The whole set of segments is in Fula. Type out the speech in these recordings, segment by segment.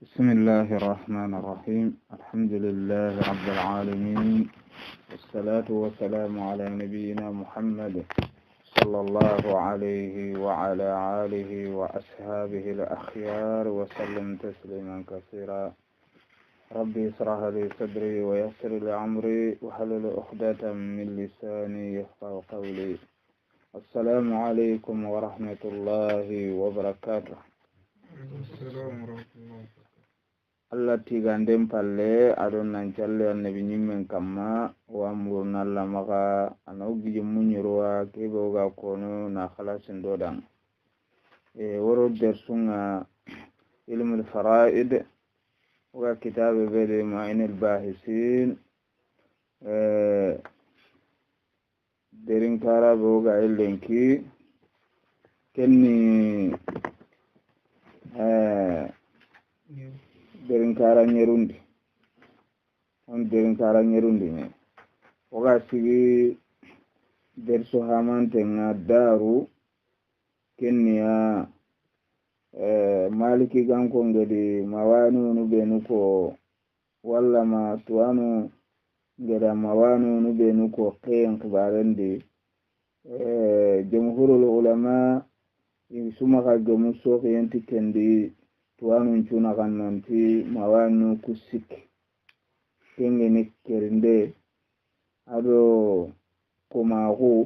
بسم الله الرحمن الرحيم الحمد لله رب العالمين والصلاة والسلام على نبينا محمد صلى الله عليه وعلى آله وأصحابه الأخيار وسلم تسليما كثيرا ربي اشرح لي صدري ويسر لي أمري واحلل عقدة من لساني يفقهوا قولي السلام عليكم ورحمة الله وبركاته. السلام ورحمة الله. Allah tigandem palle adon nan challe annabi nyimmen kamma wa murna Allah maka anawgi munyirwa kebe ga kono na khalasin dodan woro dersunga ilmu al-fara'id wa kitab bede ma'in al-bahisin derin kara go ga illenki kenni derin kara nyerundi on derin kara nyerundi ne oga sigi derso hamante nga daru kenya maliki ganko ngedi mawanu nu benu ko walla ma tuwanu ngeda mawanu nu benu ko qen kibarendi jumhurul ulama suma ka gomu so yenti kendi tuwanu cuna kan nanti mawanu kusik kengeni kerinde ado komaku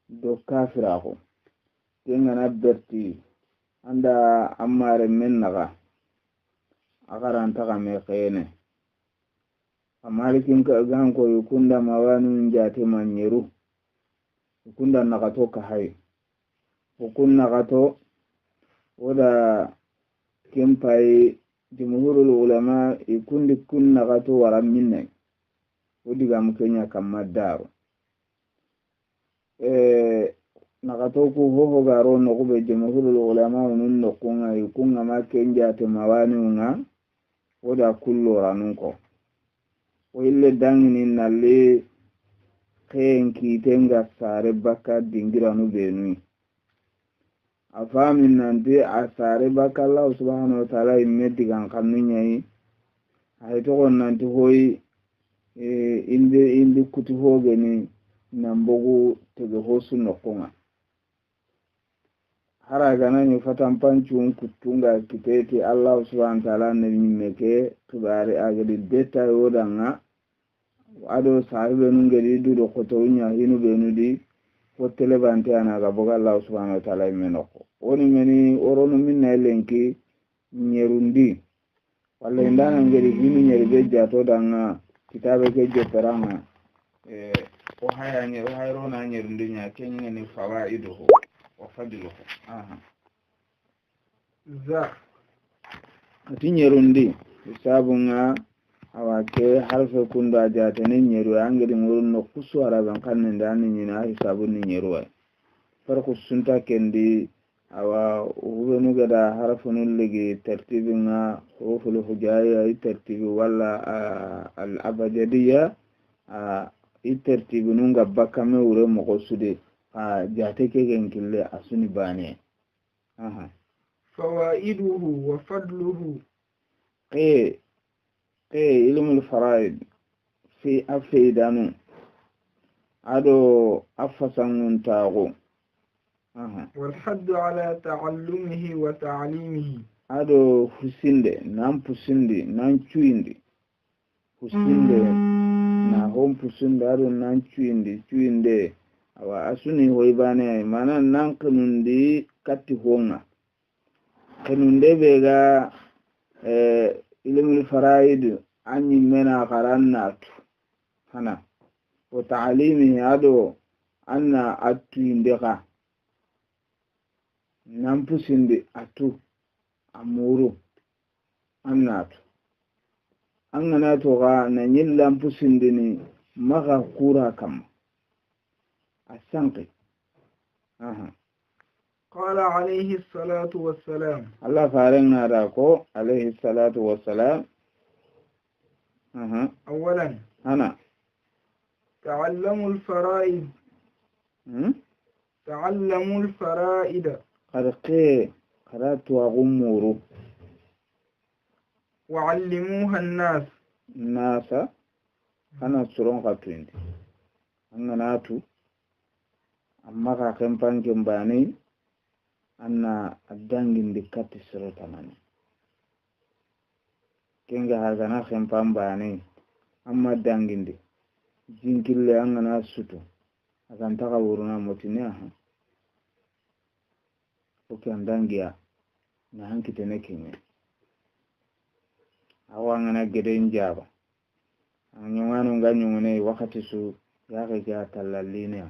do kafiraku kengana berti anda amare men naga akaranta kame khene amalikin ka ganko yukunda mawanu njate manyeru yukunda nakato kahai hukunna kato oda kempai jumhurul ulama ikundi kunna gato waram minne odiga mukenya kamadaru nagato ku hoho garo no kube jumhurul ulama nun no kunga ikunga makenja te mawani unga oda kullo ranunko o ille dangini nalle kenki tenga sare baka dingiranu benui afamin nanti asare baka Allah subhanahu wa ta'ala imme digan kannu nyai ay to gon nanti hoyi indi kuti hogeni nambogu tege hosu nokonga hara gana ni fatan pancun kutunga kiteti Allah subhanahu wa ta'ala ne mimmeke tubare agadi deta yodanga ado sahibe nungedi dudo kotonya hinu benudi hotele bante anaga boga Allah subhanahu wa ta'ala imenoko woni meni orono minna elenki nyerundi walla indana ngeri hinu nyeri beja to danga kitabe ke jeperanga o haya nyeru hayro na nyerundi nya kenye ni fawaiduhu wa fadluhu za ati nyerundi hisabunga awake harfe kunda jatene nyeru angedi ngurunno kusu araban kanne ndani nyina hisabuni nyeru farqu sunta kendi awa ubenu gada harfunul ligi tartibinga huruful hujaya tartibi wala al abjadiyya tartibinu ngabba kame ure mo sude jate ke genkille asuni bane fawaiduhu wa fadluhu ilmul faraid fi afidanu ado afasangun tago والحد على تعلمه وتعليمه ado husinde nan pusinde nan cuinde husinde na hom pusinde ado nan cuinde awa asuni hoybane mana nan kanundi katti honga kanunde bega ilmul faraid anyi mena qarannatu hana wa ta'limihi ado anna atuinde ka nampusinde atu amuru annatu anganato ga na nyillam pusinde ni maga kura kam asanqi قال عليه الصلاة والسلام الله فارنا راكو عليه الصلاة والسلام أولا أنا تعلموا الفرائض تعلموا الفرائض قد قرأت وغمورو وعلموها الناس الناس أنا سرون قطوين أنا ناتو أما كمبان كمباني أنا أدانجين دكات السرطاناني كينغا هاغانا كمبان باني أما أدانجين دي jinkille angana sutu akan taka wuruna motine aha oke andangia na hankitene kenye awa angana gede njaba anyongano nga nyongone wakati su yake kya talaline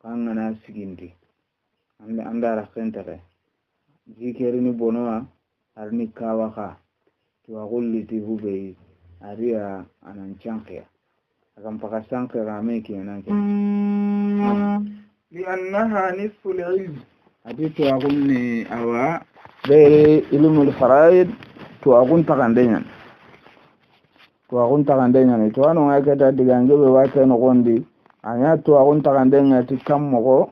angana sigindi andara kentare jikeri ni bonoa arni kawaka tuwagulliti hubei aria ananchankia akan pakasang keramiki nanke لأنها نصف العلم hadith agunni awa bere ilmul faraid to agun takandenyan to anu ngakata digange be wake no gondi anya to agun takandenya tikam mogo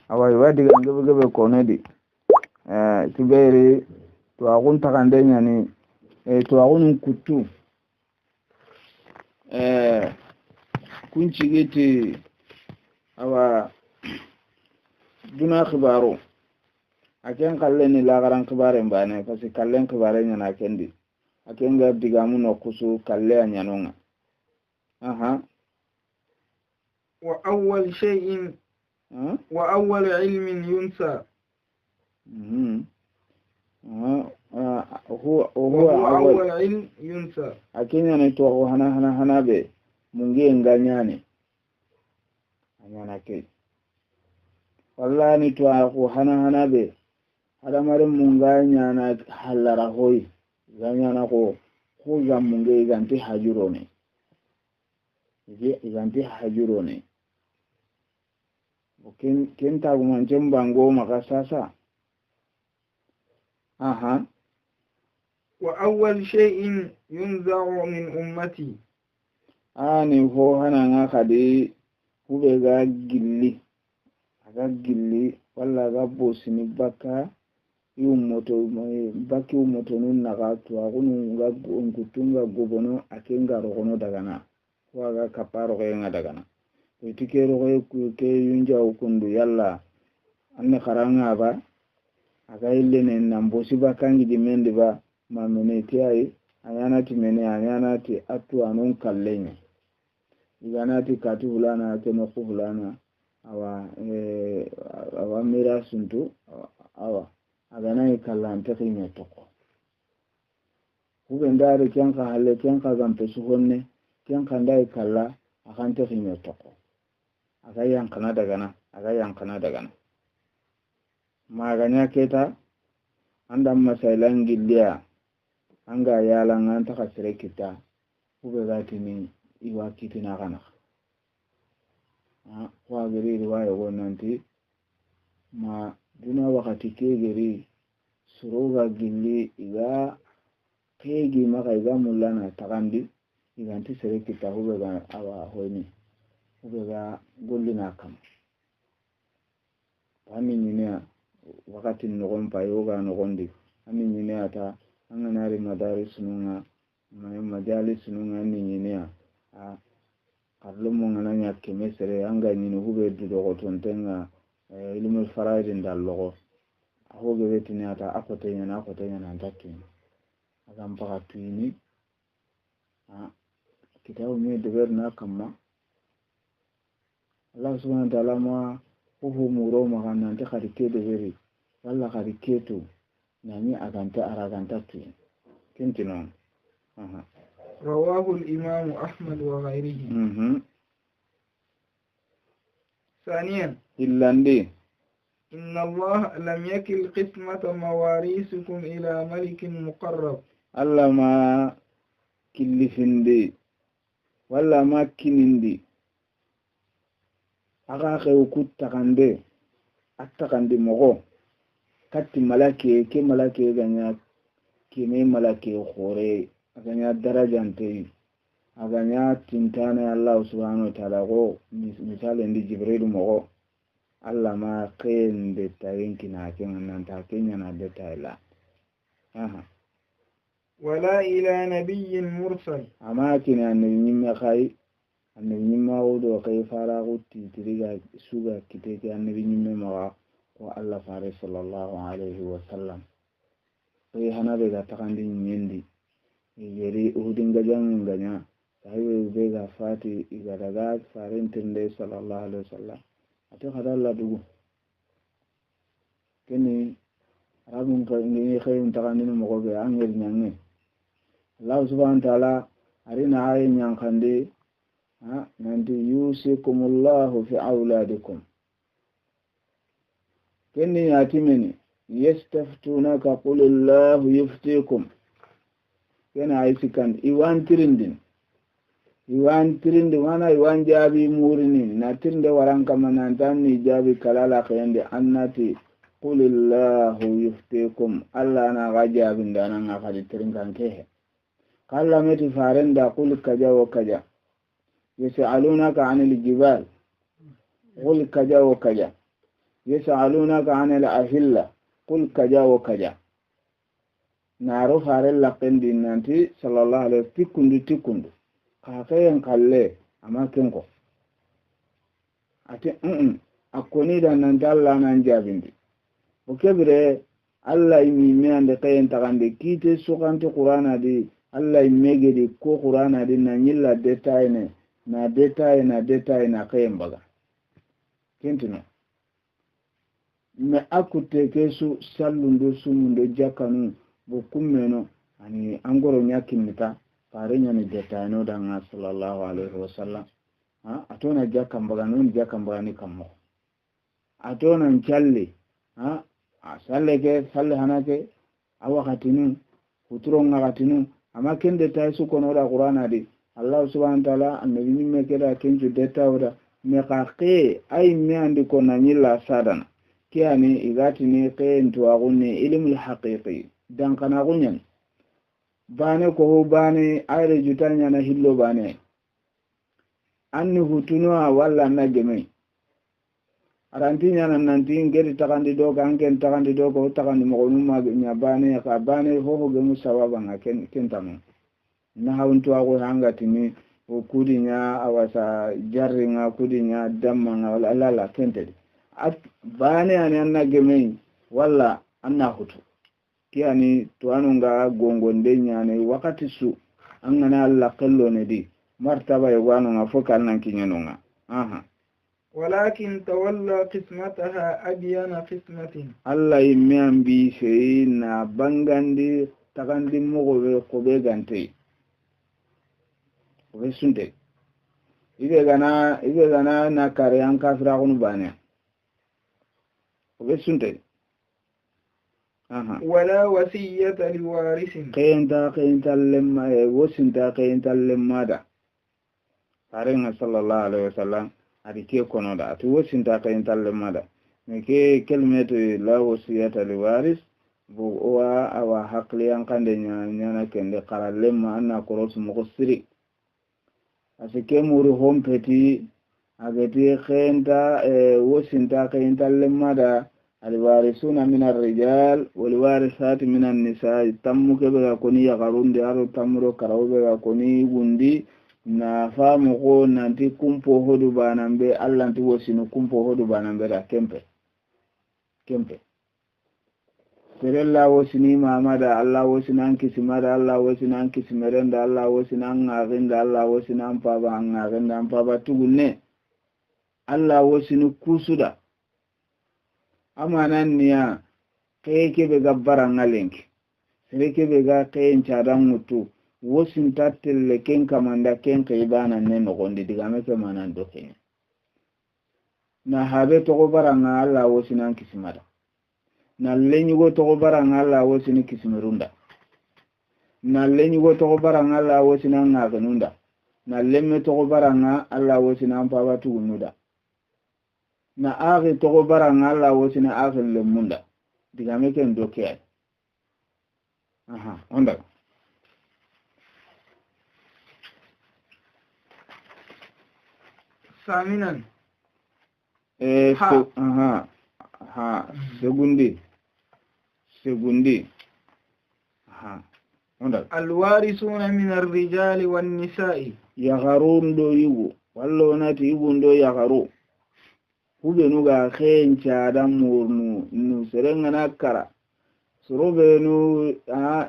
awa wa digange be konedi tibere to agun takandenya ni to agun kutu kunci gete awa duna khibaro aken kallen ni lagaran khibaren bane kasi kallen khibaren yana kendi aken ga digamu no kusu kalle anyanonga وأول شيء وأول علم ينسى هو أول علم ينسى aken yana to hana be mungi nganyane anyana ke wallahi to ko hana be adamare munganya na halara hoy ganyana ko zamunge ganti hajurone ken ta guman jembango makasasa وأول شيء ينزع من أمتي ani ho hana nga kadi hube ga gilli walla ga bosini baka yumoto nun naga to agunu ga ngutunga gobono akenga rogono dagana waga kaparo ga dagana itikero ko ke yunja ukundu yalla anne karanga ba aga illene nambosi bakangi dimende ba mamene tiai ayanati mene ayanati atu anon kallenye iganati kati hulana teno hulana awa mira suntu awa agana ikallante kime toko ubendare kyanka halle kyanka gampe suhonne kyanka ndai kalla akante kime toko aga yankana dagana maganya keta andam masailan gilliya anga yalan an ta kasire kita ube zati ni iwa kitina kana kwa gari riwaya gonanti ma duna wakati ke gari suroga gilli iga kegi maka iga mulana takandi iganti sire kita ube ga awa hoini ube ga gollina kam ami nyine wakati nogompa yoga nogondi ami nyine ata anganari madaris nunga majalis nunga nyine karlumo ngananya kemesere anga nyine hube dudo gotontenga ilmul faraid ndallogo ahoge betini ata akotenya na ndatini agam pakatini kitabu me deber na kama Allah subhanahu wa ta'ala ma hufu muro magana nte kharike deberi walla khariketu nani aganta araganta tu kintinon رواه الإمام أحمد وغيره. ثانيا إلاندي إن الله لم يكل قسمة مواريثكم إلى ملك مقرب. الله ما كلفندي ولا ما كنندي aga kay ukut takande attakande mogo katti malake ke malake ganya kime malake khore aganya darajante aganya tintana Allah subhanahu wa ta'ala go misale ndi jibril mogo Allah ma kende tayin kina ken nan ta kenya na detaila ولا إلى نبي مرسل أما كنا النبي مخاي النبي ما ودو كي فارغوتي تريغا سوغا كتيكي النبي مما والله فارس صلى الله عليه وسلم كي هنا بيغا تقاندي نيندي يري أهدين غجان غنيا sahibe bega fati igadaga farentinde sallallahu alaihi wasallam ate khadalla dugu keni rabun ka ngi khayun tagandini mo be angel nyange Allah subhanahu wa ta'ala arina ay nyankande nanti yusikumullahu fi auladikum keni yatimeni yastaftunaka qulillahu yuftikum kena ay sikan iwan tirindin iwan tirinde wana iwan jaabi murini na tirinde waranka manantan ni jaabi kalala khayande annati qulillahu yuftikum alla na gajabi ndana ngakali tirinkan kehe kala meti farenda qul kaja wa kaja yasalunaka anil jibal qul kaja wa kaja yasalunaka anil ahilla qul kaja wa kaja naro farella qendi nanti sallallahu alaihi tikundu kakayen kalle amma kenko ate akoni da nan dalla nan jabindi o kebre Allah imi me ande kayen tagande kite sukante qur'ana di Allah imege di ko qur'ana di na nyilla detail na kayen baga kentino me akute kesu sallundo sumundo jakanu bo kummeno ani angoro nyakinita farenya ni detano danga sallallahu alaihi wasallam atona jakam bagano ni jakam bagani kammo atona challe salle ke salle hanake awakatinu uturo ngakatinu ama kende taisu kono da qur'ana di Allah subhanahu wa ta'ala annabi me keda kenju detawda me qaqe ay me andi ko nanyilla sadana kiani igati ni qentu agunni ilmul haqiqi dan kana gunyan bane ko bane ayre jutanya na hillo bane anni hutunwa walla na geme arantinya nan nanti ngeri takandi do gangen takandi do ko takandi mo numa nya bane ka bane ho gemu sababa ngaken kentamu na hawuntu ago hangati ni o kudinya awasa jarringa kudinya damma nga wala kentedi at bane ani anna geme walla anna hutu kiani to anunga gongonde nyane wakati su angana Allah kallo ne di martaba yawano nga fokal nan kinyanonga walakin tawalla qismataha abyana qismatin Allah yimman bi sey na bangandi tagandi mogobe ko be gante o sunte ibe gana na kare an kafira kunu bane o sunte ولا وصية لوارث قينتا لما وسنتا قينتا لما دا فارين صلى الله عليه وسلم أريكي كونو دا تو وسنتا قينتا لما دا مكي كلمة لا وصية لوارث بو أوا حقلي أنكان دي نانا كندي قرال لما أنا كروس مغسري أسكي موري هم بتي أغتي قينتا وسنتا قينتا لما دا الوارثون من الرجال والوارثات من النساء تمو كبغا كوني يغارون دي ارو تمرو كراو بغا كوني غوندي na famu ko nanti kumpo hodu banambe Allah nti wosinu kumpo hodu banambe da kempe serella wosini mamada Allah wosinan kisimada Allah wosinan kisimerenda Allah wosinan ngarinda Allah wosinan paba ngarinda paba tugunne Allah wosinu kusuda amanan niya keke be gabbara ngalenki sereke be ga kayen cadan mutu wosin tattelle ken kamanda ken kaybana ne no gondi digame ke manan do ken na habe to go baranga Allah wosinan kisimada na lenyi go to go baranga Allah wosini kisimerunda na lenyi go to go baranga Allah wosinan ngaganunda na lemme to go baranga Allah wosinan paba tugunuda na agi togo baranga Allah wosina agi lemunda digame ken doke onda saminan segundi الوارثون من الرجال والنساء يغرون دو يغو والله ناتي يغون دو يغرو hubenuga khen cadam murnu nu serengana kara sorobenu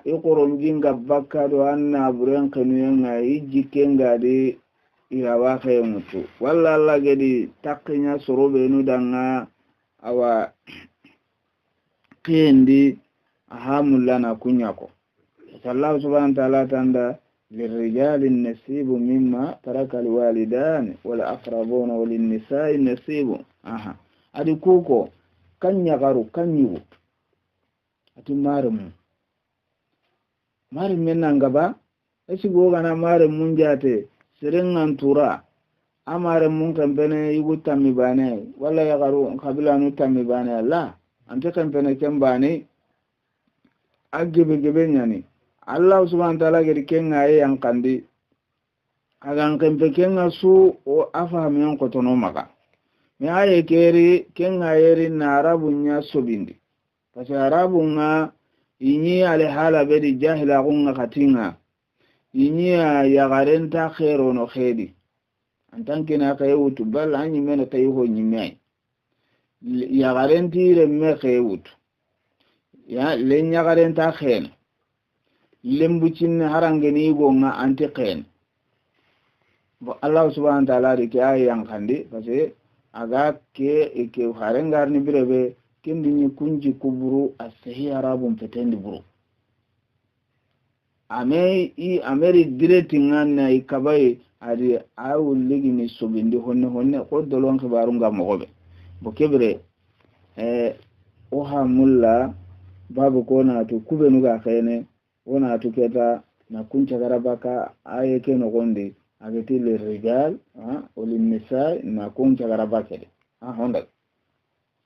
ikoron jinga bakka do anna buren kenuyenga ijikenga de irawa khemutu walla alla gedi takkinya sorobenu danga awa kendi ahamullana kunyako Allah subhanahu wa ta'ala tanda للرجال النصيب مما ترك الوالدان والأقربون وللنساء النصيب adi koko kan nyagaru kan yugo ati marum men ngaba esi go gana marum mun jate serengan tura amare mun kan bene yugo tammi bane wala yagaru kabila nu tammi bane la ante kan bene kembane agebe gebe nyani Allah subhanahu wa ta'ala gari kenga yang kandi agan kempe kenga su o afahamen kotono maka mi aye keri kenga yeri na arabunya sobindi parce arabunga inyi ale hala bedi jahila kunga katinga inyi ya garenta khero no khedi antanke na kayutu bal anyi mena tayo nyimai ya garenti re me kayutu ya lenya garenta khen lembucin harangeni gonga anti khen Allah subhanahu wa ta'ala rike ayan kandi parce aga ke harengar ni birebe kendi ni kunji kuburu asahi arabun petendi buru ameri direti ngana ikabai adi awu ligi ni sobindi honne ko dolon khibarunga mogobe bo kebre oha mulla babu kona to kubenuga khene wona to keta na kuncha garabaka ayeke no gonde agati le rijal olin nisa na kuncha garabaka honda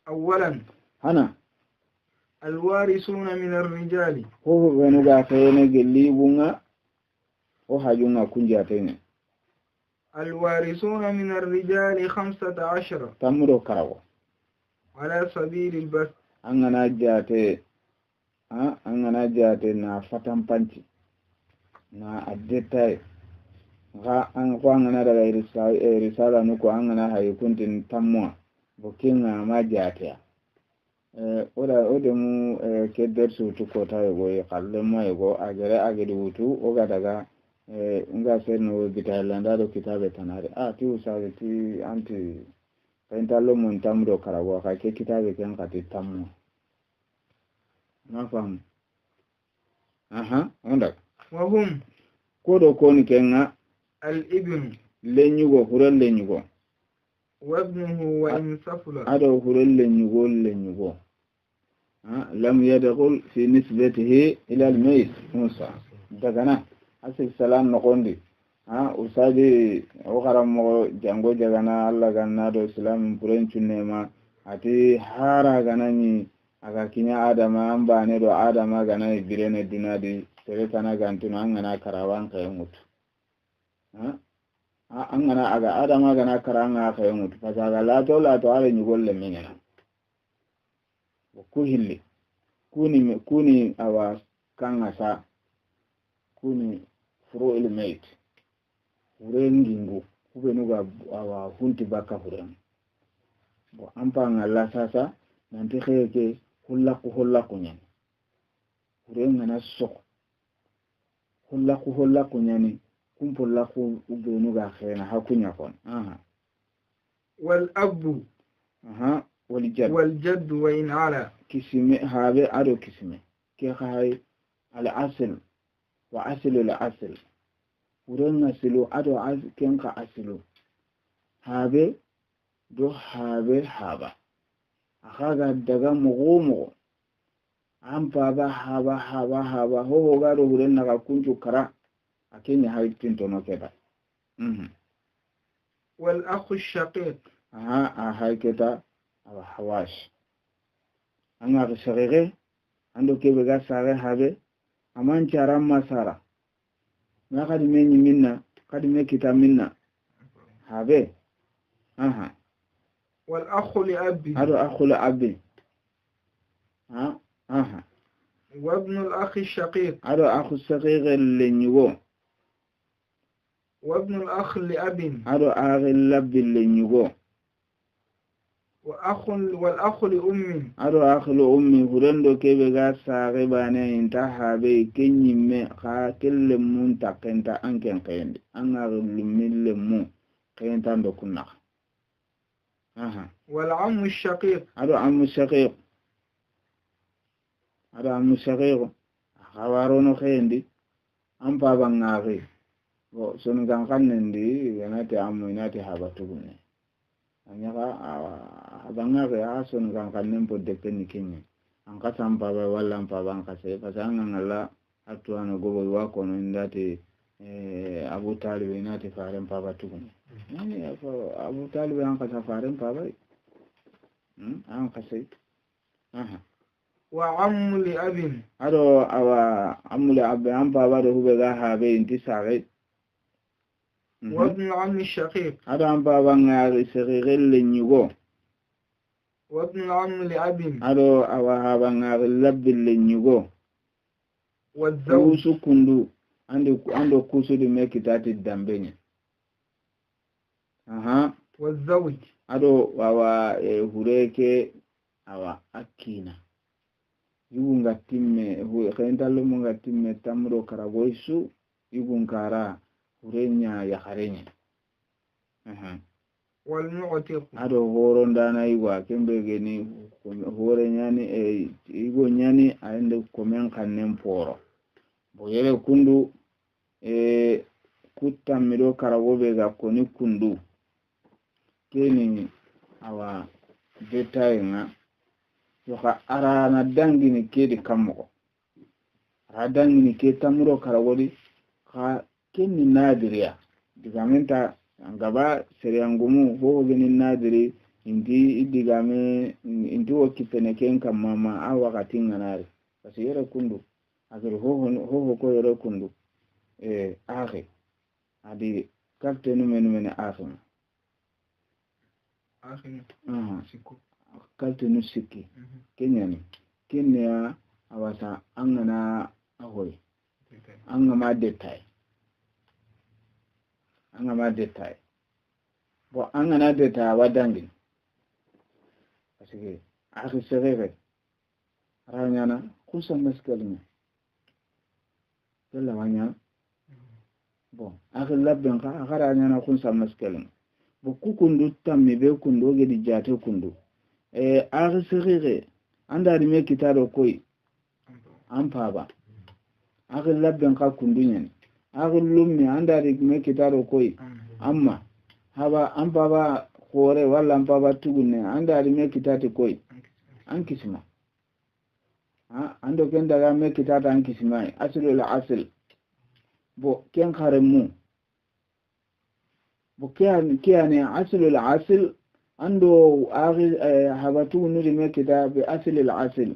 اولا hana الوارثون من الرجال ho benuga khene gelibunga o hajunga kunja tene الوارثون من الرجال 15 tamro karawo على سبيل البث angana jate na fatan panci na addetai ga an kwangana daga risala nuko angana hayi kuntin tamwa bokinga ma jate odemu ke dersu tuko tayo go kalle mo go agede wutu oga daga nga serno bitayalanda do kitabe tanare ti usabe ti anti pentalo mun tamdo karago ka ke kitabe ken kati tammo nafam onda وهم kodo koni kenga الابن lenyugo hural lenyugo وابنه وإن سفل ado hural lenyugo lam yadkhul fi nisbatihi ila al-mayt musa dagana asik salam nokondi usadi o karamo jango jagana Allah ganna do islam purenchune ma ati hara ganani aga kinya adama ambane do adama ganani birene dunadi tere kana gantuna angana karawan kayemut angana aga adama gana karanga kayemut fasaga la to ale nyugolle mengena ku hilli kuni awa kanga sa kuni furo ilmait hurengingu kubenuga awa hunti baka huren bo ampanga la sasa nanti kheke hullaku nyen hurenga na sok hullaku nyani kumpullaku ubenuga khena hakunya kon wal abu والجد وإن على كسمة هذا أدو كسمة كيف هاي الأصل وأصل الأصل ورنا سلو أدو أصل كينك أصلو هذا دو هذا أخذ الدجا مغومو أم بابا هذا هو قالوا ورنا كنتو كرا أكيني هاي تنتو كذا والأخ الشقيق هاي كذا hawash anga shagege ando kebe ga sare habe aman charam masara na kadi menyi minna kadi me kita minna habe wal akhu li abi hado akhu li abi وابن الأخ الشقيق أدو أخو الشقيق اللي نيغو وابن الأخ لأب أدو أخي اللب اللي نيغو والأخ لأم أدو أخي لأمي هرندو كيبه غاسا غيباني انتحى بي كني مي خا كل مون تقنتا أنكن قيندي أنا غلمين لمو قينتان دو كنا والعم الشقيق أدو عم الشقيق أدو عم الشقيق خبارونو قيندي أم بابا ناغي sunu kan kannendi yanati amu inati habatugune anyaka abanga ya sunu kan kannen podde kenni kenni an kasam baba walla am baba an kase fasanga ngalla atuano gobo wa kono ndati Abu Talib inati faren baba tugune yani Abu Talib an kasa faren baba an kase wa ammu li abin ado awa ammu li abin an baba do hube ga habe inti sare وابن العم الشقيق هذا عم بابا نعري سغيغل لنيغو وابن العم لأب هذا أوهابا نعري لب لنيغو والزوج كوسو كندو عنده كوسو دي ميكي تاتي الدنبيني والزوج هذا wawa hureke awa akina yugunga timme kentalo munga timme tamro karagoisu yugunkara urenya ya harenya wal mu'tiq ado horo ndana igwa kembe geni hore nyani igo nyani aende komen kannen poro boyele kundu kutta mido karagobe ga koni kundu keni awa detainga yoka arana dangini kedi kammo ara dangini ke tamro karagodi ka kenni nadiriya digamenta ngaba seriyangumu ho geni nadiri indi idigame indi wakitene ken kamama a wakati nganari kasi yere kundu agir ho ko yere kundu akhi adi kalte numene akhi sikku kalte nu sikki kenyani kenya awasa angana ahoy angama detail bo angana detail wadangi parce que akhi serere ranyana kusa maskalina yalla wanya bon akhi labben ka ranyana kusa maskalina bo kukundu tammi be kundo gedi jate kundu akhi serere anda rime kitaro koy ampaba akhi labben ka kundu nyani akhi lummi anda rime kitaro koy amma haba ampaba hore walla ampaba tugunne anda rime kitati koy ankisma ando ken daga me kitata ankisma aslul asl bo ken kharemu bo kiyane aslul asl ando aghi habatu nuri me kitab asl al asl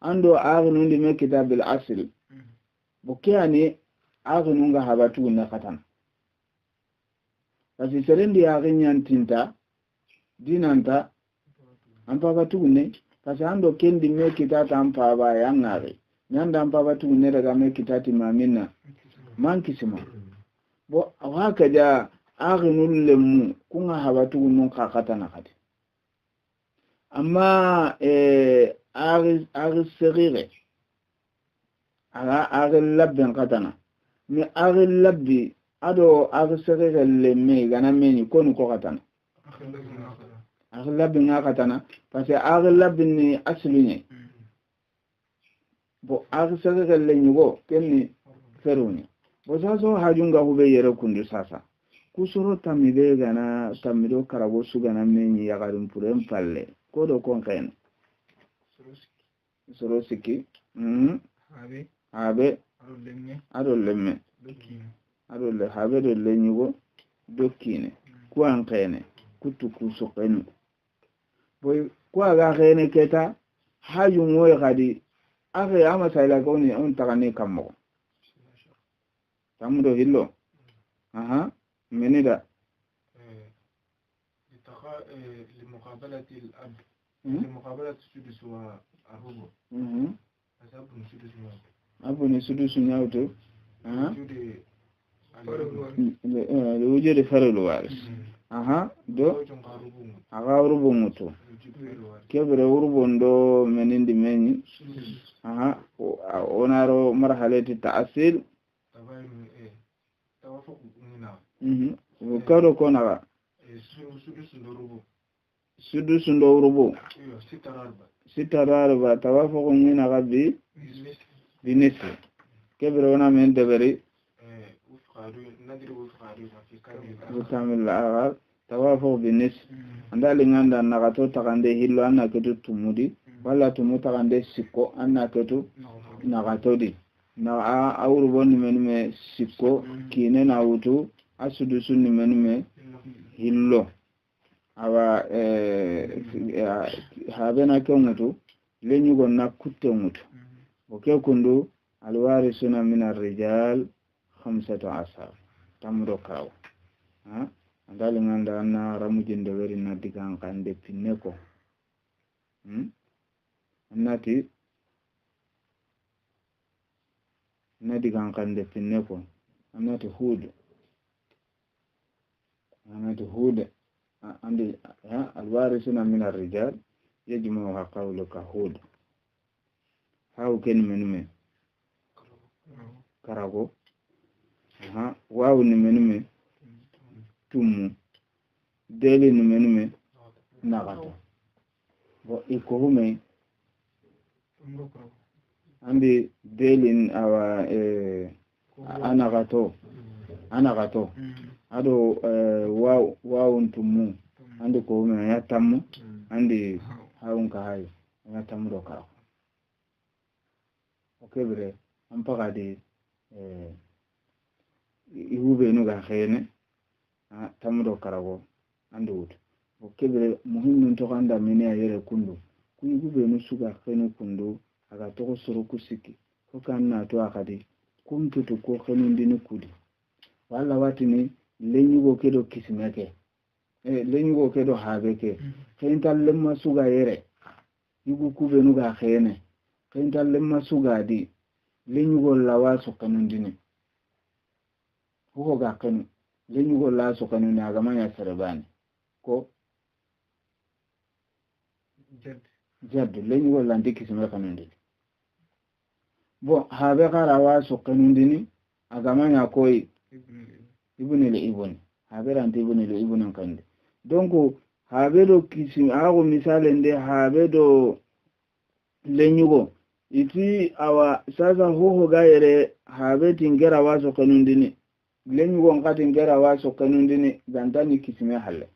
ando aghi nuri me kitab al asl bo kiyane aghi nunga habatu na katan kasi serendi aghi nyantinta dinanta ampa batu ne kasi ando kendi me kitata ampa ba yangare nyanda ampa batu ne daga me kitati mamina mankisima bo haka ja aghinul lemu kunga habatu nun kakatana kati amma aghi serire aghi labben katana mi aghi labbi ado aghi serire lemme gana meni konu ko katana aghi labbi nga katana parce que aghi labbi ni aslunya bo aghi serire lenyugo kenni feruni bo saso hajunga hube yere kundu sasa kusoro tamide gana tamido karago sugana meni yagarin puren palle kodo konken soro siki habe ado lemme ado le habe do lenyugo dokine ku ankene kutu kusukenu boy ku aga khene keta haju moy gadi akhe ama sayla goni on tagani kammo tamudo hillo منيدا لمقابلة الأب لمقابلة السدس والربع abuni sudusu nyawto wujudi farul waris do aga rubu mutu kebre urbon do menindi meni onaro marhalati ta'sil kado konaga sudusu ndo rubu sitararba tawafuqu minaga binisi kebre ona men deberi وتعمل الأغار توافق بالنسب عندما عندنا نغطو تغندي هلو أنا كتو تمودي ولا تمو تغندي سيكو أنا كتو نغطو دي نغا أوربون من سيكو كيني ناوتو أسدسو من هلو awa habena kemutu lenyu gonna kutte mutu oke kundu alwarisuna min ar-rijal 15 tamro kaw andali nganda na ramujinde weri na digan kande pinne ko annati na digan kande pinne ko annati hud andi alwarisuna min ar-rijal yajmu qawluka hud haw ken menme karago wawu ni menume tumu deli ni menume nagato bo ikohume andi deli awa anagato ado wawu tumu andi kohume ya tamu andi hawun ka hayo ya tamu do karago okebre ampaka di ihube nuga khene tamudo karago ande wut o kebre muhimmin to ganda mene ayere kundu ku ihube nu suga khene kundu aga to suru kusiki ko kanna to akadi kumtutu ko khene ndini kudi walla watini lenyugo kedo kisimeke lenyugo kedo habeke khental lemma suga yere yugo kube nuga khene khental lemma suga di lenyugo lawaso kanundini huko ga kanu lenyugo la so kanuni agamanya serebani ko jadd lenyugo la ndiki sima kanundini bo habe kara waso kanundini agamanya koy ibn al-ibn habe ran ibn al-ibn kande donc habe do kisim ago misale nde habe do lenyugo iti awa sasa huko ga yere habe tingera waso kanundini lenyugo ngati ngera waso kanundini gantani kisime halle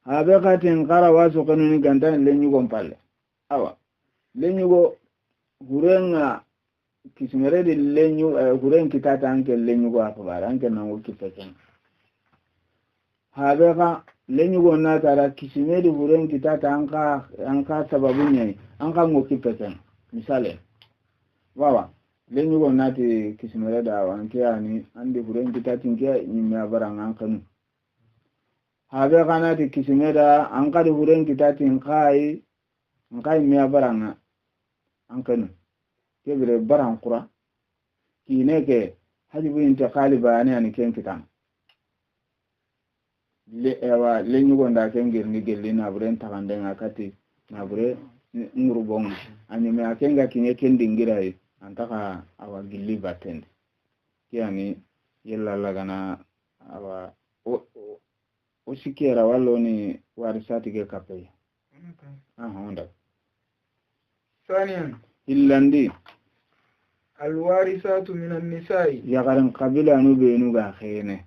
habe kati ngara waso kanuni gantani lenyugo mpalle awa lenyugo hurenga kisimere de lenyu huren kitata anke lenyugo akbara anke nango kipeken habe ka lenyugo na tara kisimere huren kitata anka sababu nyai anka ngo kipeken misale wawa lenyugo nati kisimere da wanke yani andi huren kitati nge nyimya baranga ankanu habe kanati kisimera anka de huren kitati nkai miya baranga ankanu kebre barang kura kineke hajibu intiqali bayani ani ken kitam lenyugo nda ken girni gelli na buren takande ngakati na bure ngurubong ani me akenga kinye ken dingirai antaka awa gilli batende kiani yella lagana awa o sikera wallo ni warisati ke kapay honda ثانيا illandi الوارثات من النساء yagaran qabila nu benu ga khene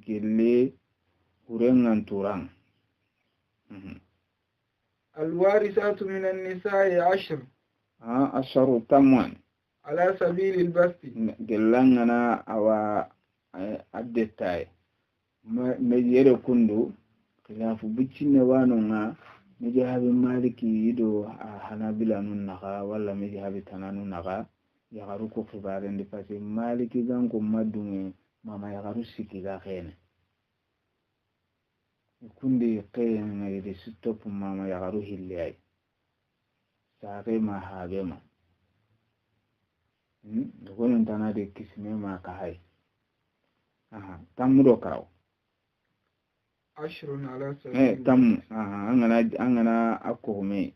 gilli hurengan turang الوارثات من النساء 10 asharu tamwan على سبيل البسط gelangana awa addetai me yere kundu khilafu bicine wano nga meje habe maliki yido hanabila nun naga wala meje habe tananu naga yagaru ko khibare ndi pasi maliki gango madunge mama yagaru siki ga khene kundi qeyna yidi stop mama yagaru hillay saare ma habe ma gonon tanade kisme ma ka hay tammudo karaw ashrun ala sabil tam angana akume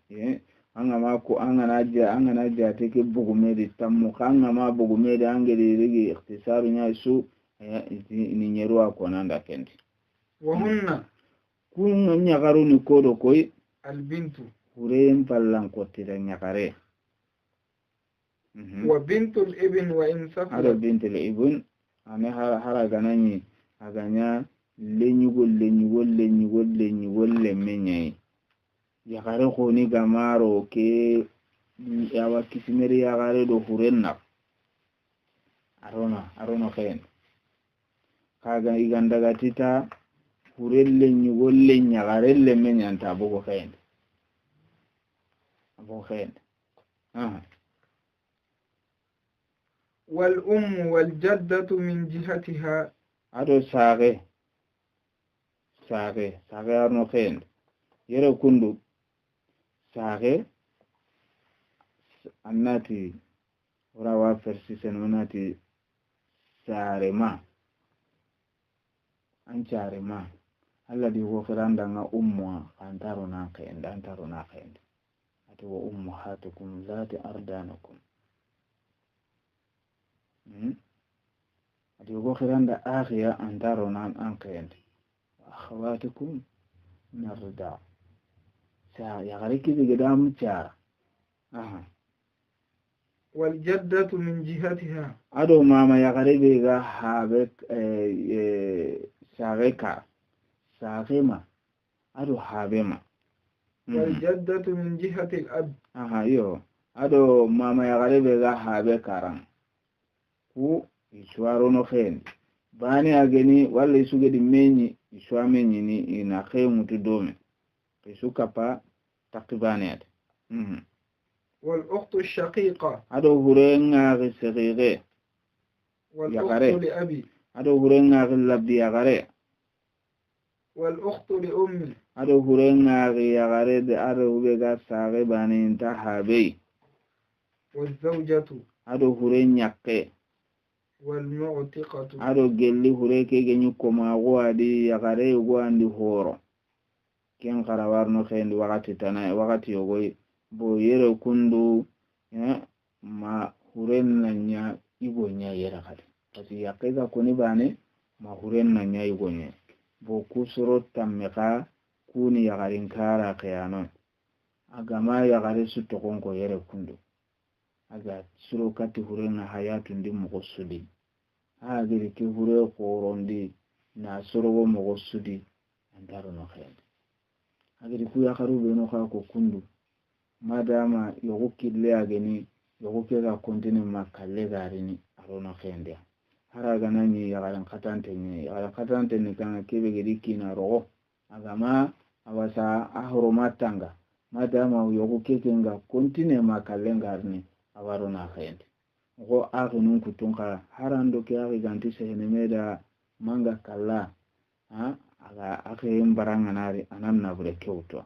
angana ja take bugume de tammu kanga ma bugume de angeli rigi ikhtisaru nya su ni nyeru akonanda kendi wa hunna kun nyagaru ni kodo koy albintu huren pallan kottira nyagare wa bintul ibn wa in safla ado bintul ibn ane hara ganani aganya lenyugol lemenyai yagare khoni gamaro ke yawa kisimeri yagare do hurenna arona khen kaga igandaga tita hurelle nyugol lenyagare lemenyanta bogo khen wal wal jaddatu min jihatiha ado sage arno khen yere kundu sage annati rawa persisen onati sarema alladhi huwa firanda nga umma antaro na khen ati wa ummahatukum zati ardanakum ati huwa firanda akhiya antaro na khen wa akhawatukum min ar-rida ya gariki bigedam cha wal jaddatu min jihatiha ado mama ya garibe ga habe sagema ado habema wal jaddatu min jihati al-ab yo ado mama ya garibe ga habe karan ku iswaro no khen bani ageni walla isugedi menyi iswa menyi ni ina khemu tudome isukapa takibanet wal ukhtu ash-shaqiqa ado hurenga gisegege wal ukhtu li abi ado hurenga labdi yagare wal ukhtu li ummi ado hurenga yagare de ado ubega sare bani inta habe wal zawjatu ado hurenyake wal mu'tiqatu ado gelli hureke genyu koma wadi yagare ugwandi horo ken karawarno khendi wakati yogoy bo yere kundu ma hurenna nya igonya yere kadi pasi yakega koni bane ma hurenna nya igonya bo kusuro tammeka kuni yagarin kara kayano agama yagare su tokonko yere kundu aga suro kati hurenna hayatu ndi mugosudi agiri ki hure khorondi na suro mugosudi andaro no khendi agiri ku yakaru beno ka ko kundu madama yogo kille ageni yogo kega kontinu makalle garini arona khende haraga nani yagaran katante ni kana kebe gedi kina rogo agama awasa ahoro matanga madama yogo kekenga kontine makalle garini awarona khende go agunun kutunka harando ke agi ganti sehene meda manga kala aga ake mbaranga nari ananna bure kewto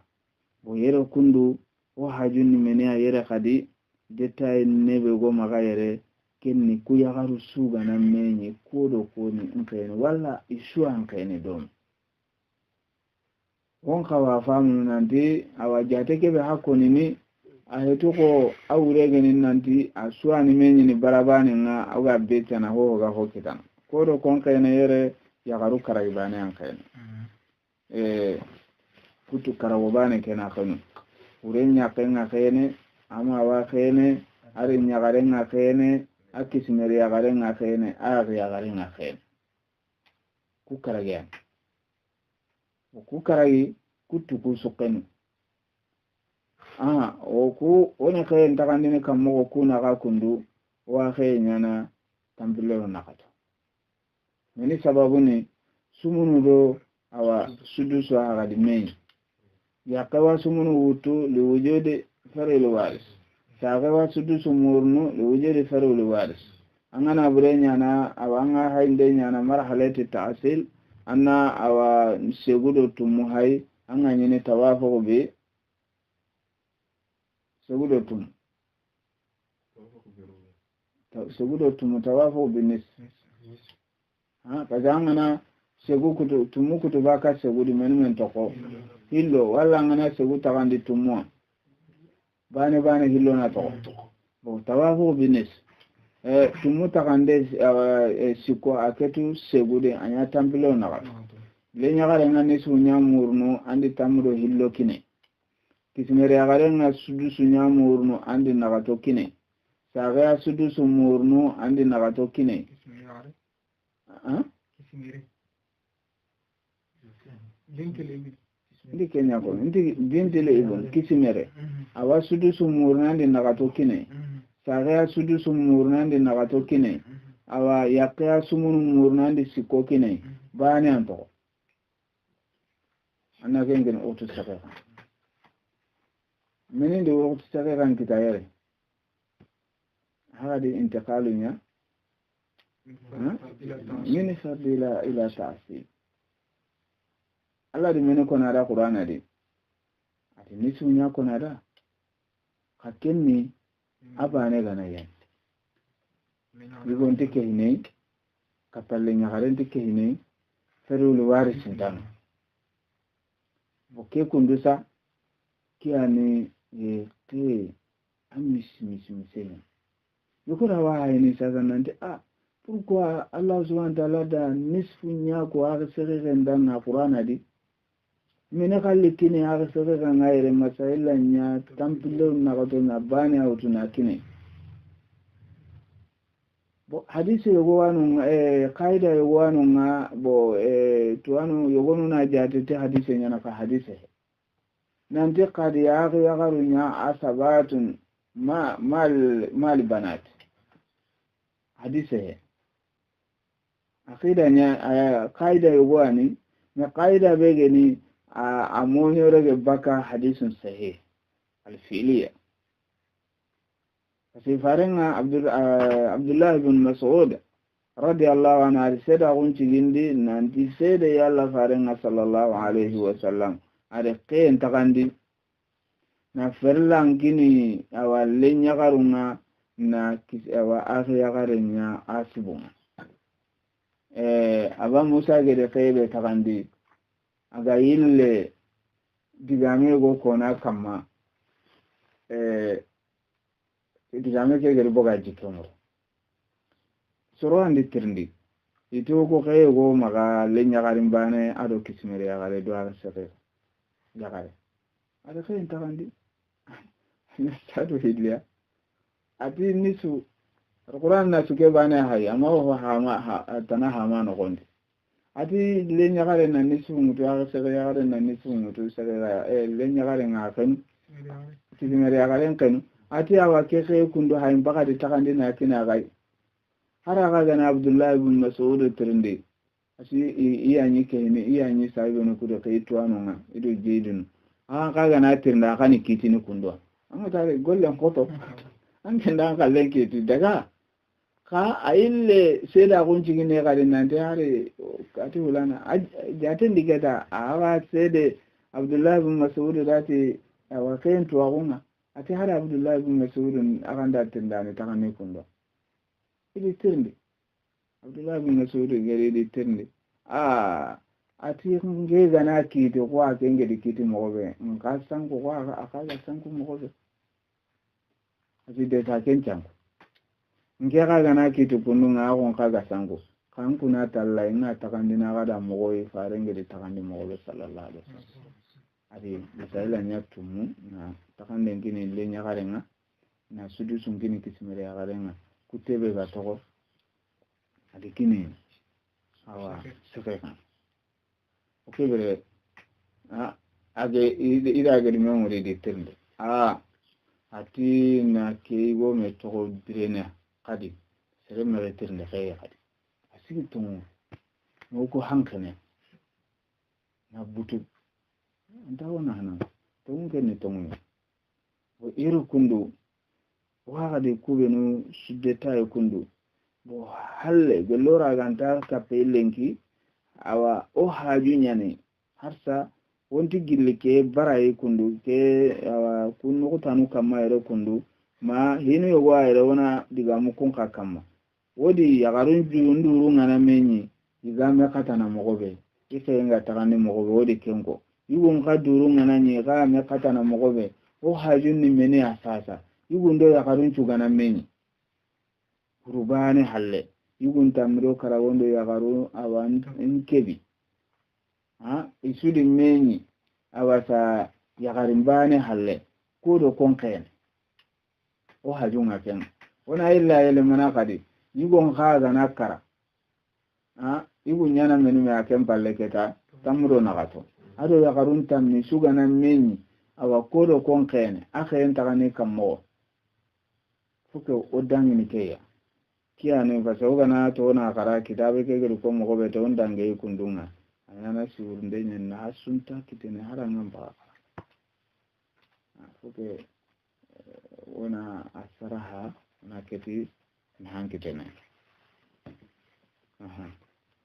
bo yere kundu o hajunni menia yere kadi detail nebe go maga yere kenni ku yagaru suga na menye kodo koni nkene wala isu ankene dom won kawa famu nanti awajate kebe hakoni ni ahetu ko awurege ni nanti asuani menye ni barabani nga awga beta na ho ga hokitan kodo konkene yere yagaru karaibane ankene kutu karawobane kena khanu urenya kenga khene ama wa khene ari nyagarenga khene akisimeri yagarenga khene ari yagarenga khene kukaragi kutu kusukenu oku one khene takandine kammo kuna ga kundu wa khenya na tambilo nakato nini sababu ni sumunu do awa sudusu agadi menyi yakawa sumunu wutu liwujudi faril waris sagawa sudusu murnu liwujudi faril waris angana burenya na awanga hainde nyana marhalati ta'sil anna awa segudo tumuhai anga nyine tawafu bi segudo tum segudo tumu tawafu binis kajangana segu kutu tumu kutu baka segudi men toko hillo walla ngana segu tagandi tumu bane hillo na toko bo tawafu binis tumu tagandi siko aketu segude anya tampilo na le nyagare ngani sunya murnu andi tamro hillo kine kismere agare nga sudu sunya murnu andi nagato kine saga sudu sumurnu andi nagato kine ndi kenya ko ndi bintele ibon kisimere awa sudu sumurnu andi nagato kine saga sudu sumurnu andi nagato kine awa yakya sumunu murnu andi sikko kine bani anto أنا كين أوت السقيقة منين دو أوت السقيقة كتايري هذه انتقالنا من فرد إلى تعصيب الله دي منو كنا دا قرآن دي أتي نسونا كنا دا كأني أبانة غنايا يقول تكهيني كتالين يخارن تكهيني فرول وارث سنتانو boke kundusa kiani te amisemi yukura wa ni sasa nante pourquoi Allah subhanahu wa ta'ala da nisfu nya ko arsere ndan na Qur'ana di mena kalli kini arsere ngaire masaila nya tampilo na ko na bani au tuna kini bo hadisi yogo wanu kaida yogo wanu nga bo tuanu yogo nuna jatete hadisi nyana ka hadisi nanti qad yagharunya asabatun mal banat hadisi akida nya kaida yogo ani na kaida begeni amonyo rege baka hadisun sahih al-fi'liya في فارنا عبد الله بن مسعود رضي الله عنه سيدا غنتي جندي نانتي سيدا يلا فارنا صلى الله عليه وسلم على قين تغندي نفرلان كني أولين يغرنا na afi yagarin asibun aba musa gede kaybe tagandi aga yille digame go kona kama digame ke gere boga jikono soro andi tirndi ito ko kaye go maga le nyagarin bane ado kismere yagare do ala sere yagare ada kayen tagandi sadu hidliya ati nisu alquran na suke bane hay amma ho hama tanaha ma no gondi ati le nyagare na nisu mutu ala sere yagare na nisu mutu sere le nyagare ngafen kismere yagare kan ati awa keke kundo hay baka de tagandi na kina gai hara ga na Abdullah ibn Mas'ud tirndi asi iya nyike ni iya nyi sahibi no kudo kay tuano nga ido jeedun ga na tirnda kani kitini kundo amma tare golle foto an kenda ka lenke ti daga ka ayille seda gunci ne ga nan te hare ati ulana jaten digata awa sede Abdullah ibn Mas'ud dati awa kayen tuwa ati hara Abdullah ibn Mas'ud aganda tirnda ne takane kundo idi tirndi Abdullah ibn Mas'ud gari di tirndi ati ngeza na kiti kwa kenge di kiti mogobe nka sanko kwa akaga sanko mogobe ati de ta kenchango ngega gana kiti kundu nga ko kaga sanko kan kuna talla ina takandi na gada mogoy farenge di takandi mogobe sallallahu alaihi wasallam ati misaila nyatumu na takande ngini le nyagarenga na sudu sungini kisimere yagarenga kutebe ga togo adikini awa sekeka okebere age ida ga dimamuri di tirnde ati na keigo me togo direna kadi sere mere tirnde khaye kadi asigi tungu ngoko hankane na butu ndawo na hana tungu kene tungu o iru kundu waade kubenu sudeta e kundu bo halle be lora ganta kape lenki awa o haaju nyane harsa wonti gille ke baraye kundu ke awa kunu ko tanu kama ere kundu ma hinu yogo ayre wona diga mukun kakama wodi yagarun nduru ngana menyi igame katana mogobe ife nga tagani mogobe wodi kengo yugun ka duru ngana nyi ga me katana mogobe o hajun ni meni asasa yugun do yagarun cugana menyi rubani halle yugun tamiro karawondo yagaru awan inkebi isudi menyi awasa yagarin bani halle kudo konkene o hajunga ken wona illa yele mana kadi yugon khaga nakara yugun nyana menu me akem palle keta tamro nagato ado yagarun tammi sugana menyi awa kudo konkene akhen tagani kammo fuko odangini keya kiyane fasa ogana to na kara kitabe ke gelu ko mo gobe to ndange kundunga ayana siwurde nyen na hasunta kitene haranga ba fuke ona asaraha na keti nhan kitene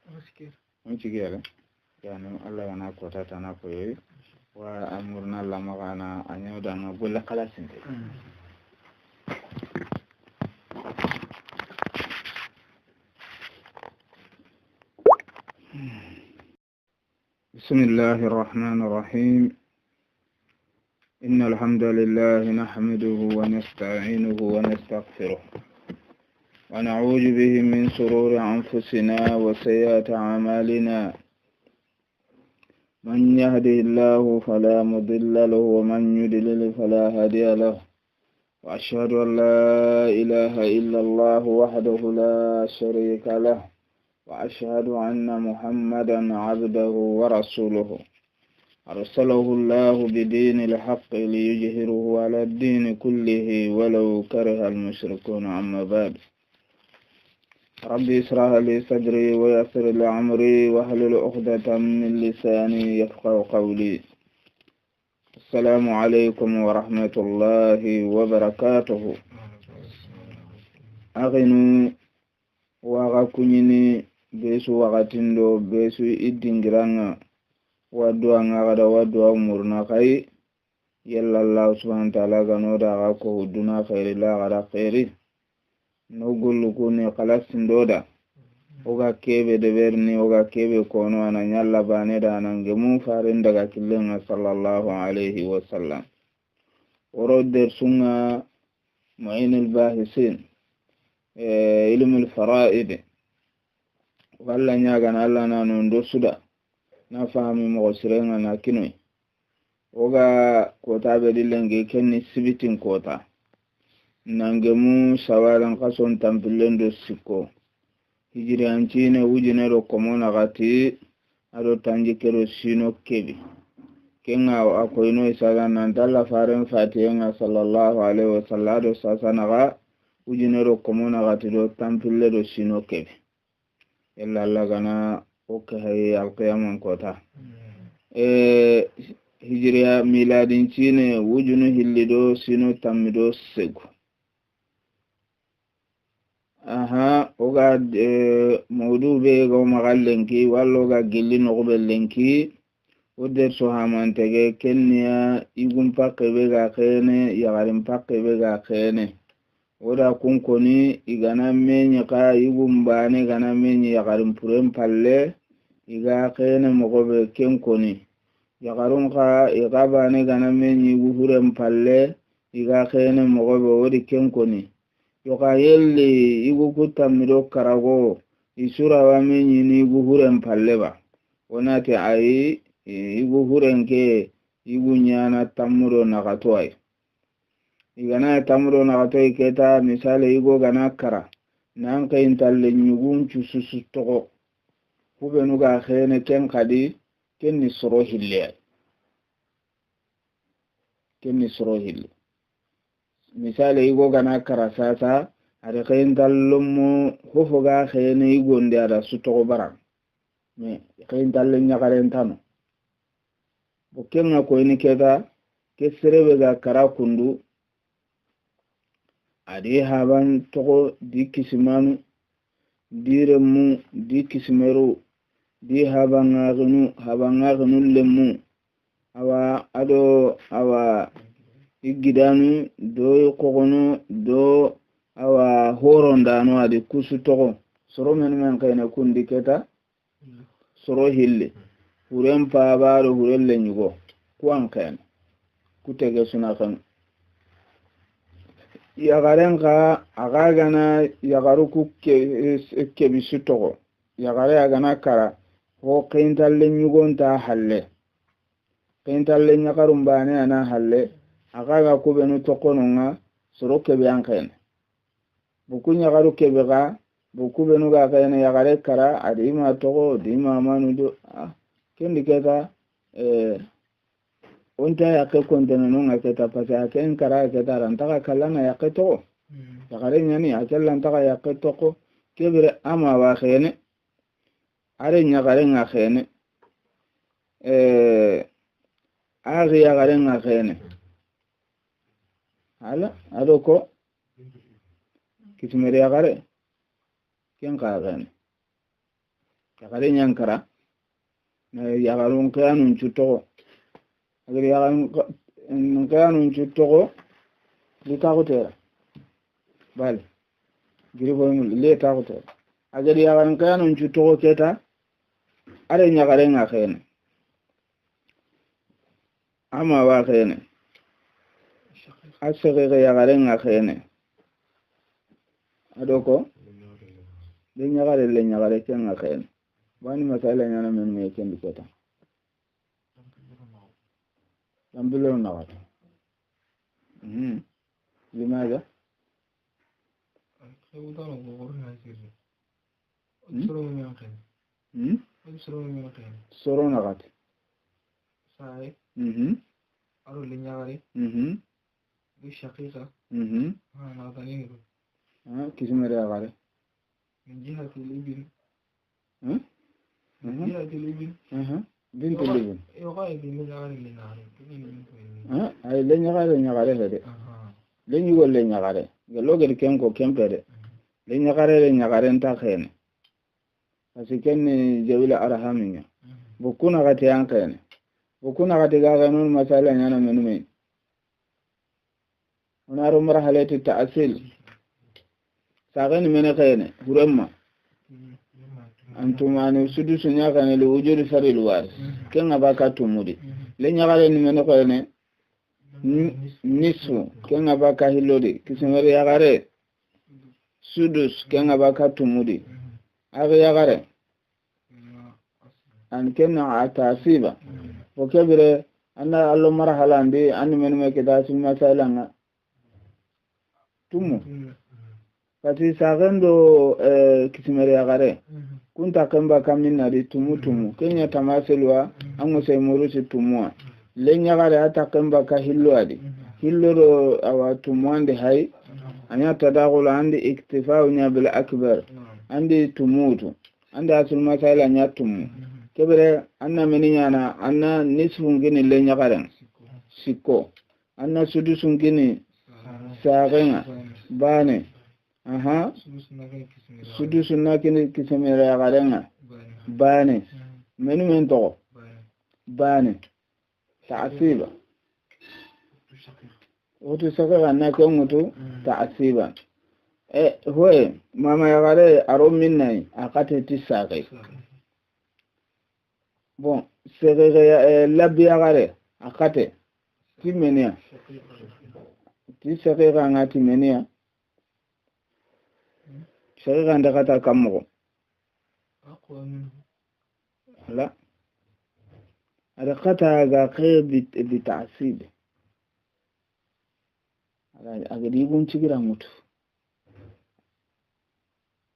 muskil yani Allah yana kota tana ko yi wa amurna lamagana anyoda na golle khalasinte بسم الله الرحمن الرحيم إن الحمد لله نحمده ونستعينه ونستغفره ونعوذ به من شرور أنفسنا وسيئات أعمالنا من يهده الله فلا مضل له ومن يضلل فلا هادي له وأشهد أن لا إله إلا الله وحده لا شريك له وأشهد أن محمدا عبده ورسوله أرسله الله بدين الحق ليجهره على الدين كله ولو كره المشركون. أما بعد، ربي اشرح لي صدري ويسر لي أمري واحلل عقدة من لساني يفقهوا قولي. السلام عليكم ورحمة الله وبركاته. أغنو وغاكونيني besu wakatindo besu idingiranga waduanga gada wadua umurna kai yalla Allah subhanahu wa ta'ala ganoda gako huduna khairi la gada khairi nogullu kuni kalasindoda oga kebe deberni oga kebe kono ana nyalla bane da nangemu farin daga killenga sallallahu alaihi wasallam oroder sunga mu'inul bahisin ilmul fara'id walla nyaga na Allah na ndo suda na fahami mo sirenga na kinoi oga kota be dilenge kenni sibitin kota nangemu sawalan kason tampilendo sikko hijiri ancine ujinero komona gati ado tanjikero sino kebi kenga akoino isaga nantalla faren fatiyenga sallallahu alaihi wasallam ado sasanaga ujinero komona gati do tampilledo sino kebi illa Allah gana okay alqiyaman kota hijriya miladin cine wujunu hillido sino tamido segu oga mawdu be go magallenki wallo ga gilli no be lenki oder so hamantege kenya igum pakke be ga khene yagarim pakke be ga khene oda kunkoni igana menye ka igumbane gana menye yagarin purem palle iga kene mogobe kenkoni yagarun ka igabane gana menye guhurem palle iga kene mogobe odi kenkoni yoka yelle igu kutamiro karago isura wa menye ni guhurem palle ba onate ai igu hurenke igu nyana tamuro nakatoi igana tamro na gato iketa misale igo gana kara nan kayin talle nyugun cususu togo kubenu ga khene ken kadi ken ni soro hille misale igo gana kara sasa ari kayin tallomo hofo ga khene igo ndi ada su togo bara me kayin talle nyakaren tano bokenga ko ini keta keserebe ga kara kundu adi haban togo di kisimanu diremu di kismeru di habangaginu lemu awa igidanu do kogono do awa horondano adi kusu togo soro men kayna kundi keta soro hille huren pabaro hurelle nyugo kuan kayan kutege suna kan yagaren ka agagana yagaru ke bisu togo yagare agana kara ho kaintalle nyugonta halle kaintalle nyakarum bane ana halle agaga kubenu tokononga soro kebe ankayan buku nyagaru kebe ga buku benu ga kayana yagare kara adima togo dima manudo kendi keta onta yake kontenano nga keta pasi yake nkara keta rantaka kalanga yake togo yagare nyani akelantaka yake togo kebere ama wa khene are nyagare nga khene ari yagare nga khene ala adoko kitumere yagare ken ka khene yagare nyankara yagarun kayanun chutogo agar yagarun kayanun chutogo lita gotera bal giri boymul lita gotera agar yagarun kayanun chutogo keta are nyagare nga khene ama wa khene asere yagare nga khene adoko le nyagare ken nga khene bani masala nyana men me kendi kota tambilo na wata limaga udano gogor na sirri soro men khen soro men khen soro na gat sai aro le nyagare bi shaqiqa na tani kisumere yagare min jihati libin bintu libin ay le nyagare hede le nyugo le nyagare gelo gel kenko kempede le nyagare nta khene asiken jawila arhaminya bukuna gati yankene bukuna gati gaga non masala nyana menume onaro marhalati ta'sil sagani mene khene huremma antumani sudusu nyakane le wujudi faril waris kenga baka tumudi le nyagare ni mene khene nisu kenga baka hilodi kisimere yagare sudus kenga baka tumudi age yagare an kenna atasiba okebire anna allo marhalandi an menume kedasu masalanga tumu kati sagendo kisimere yagare kunta kamba kamina di tumu kenya tamaselwa ango sai murusi tumua le nyagare ata kamba ka hillo adi hillo do awa tumuande hay anya tadagul andi iktifau nya bil akbar andi tumutu andi asul masala nya tumu kebere anna meninyana anna nisfun gini le nyagare sikko anna sudusun gini sagenga bane sudusun nakini kisemere yagarenga bane menu mento bane ta'asiba otu saka na ko mutu ta'asiba hoye mama yagare aro minnai akate tisake bon sere labi yagare akate timenia tisake nga timenia sere ganda kata kammo la ada kata ga qeybit bi ta'sib agadi gun cigira mutu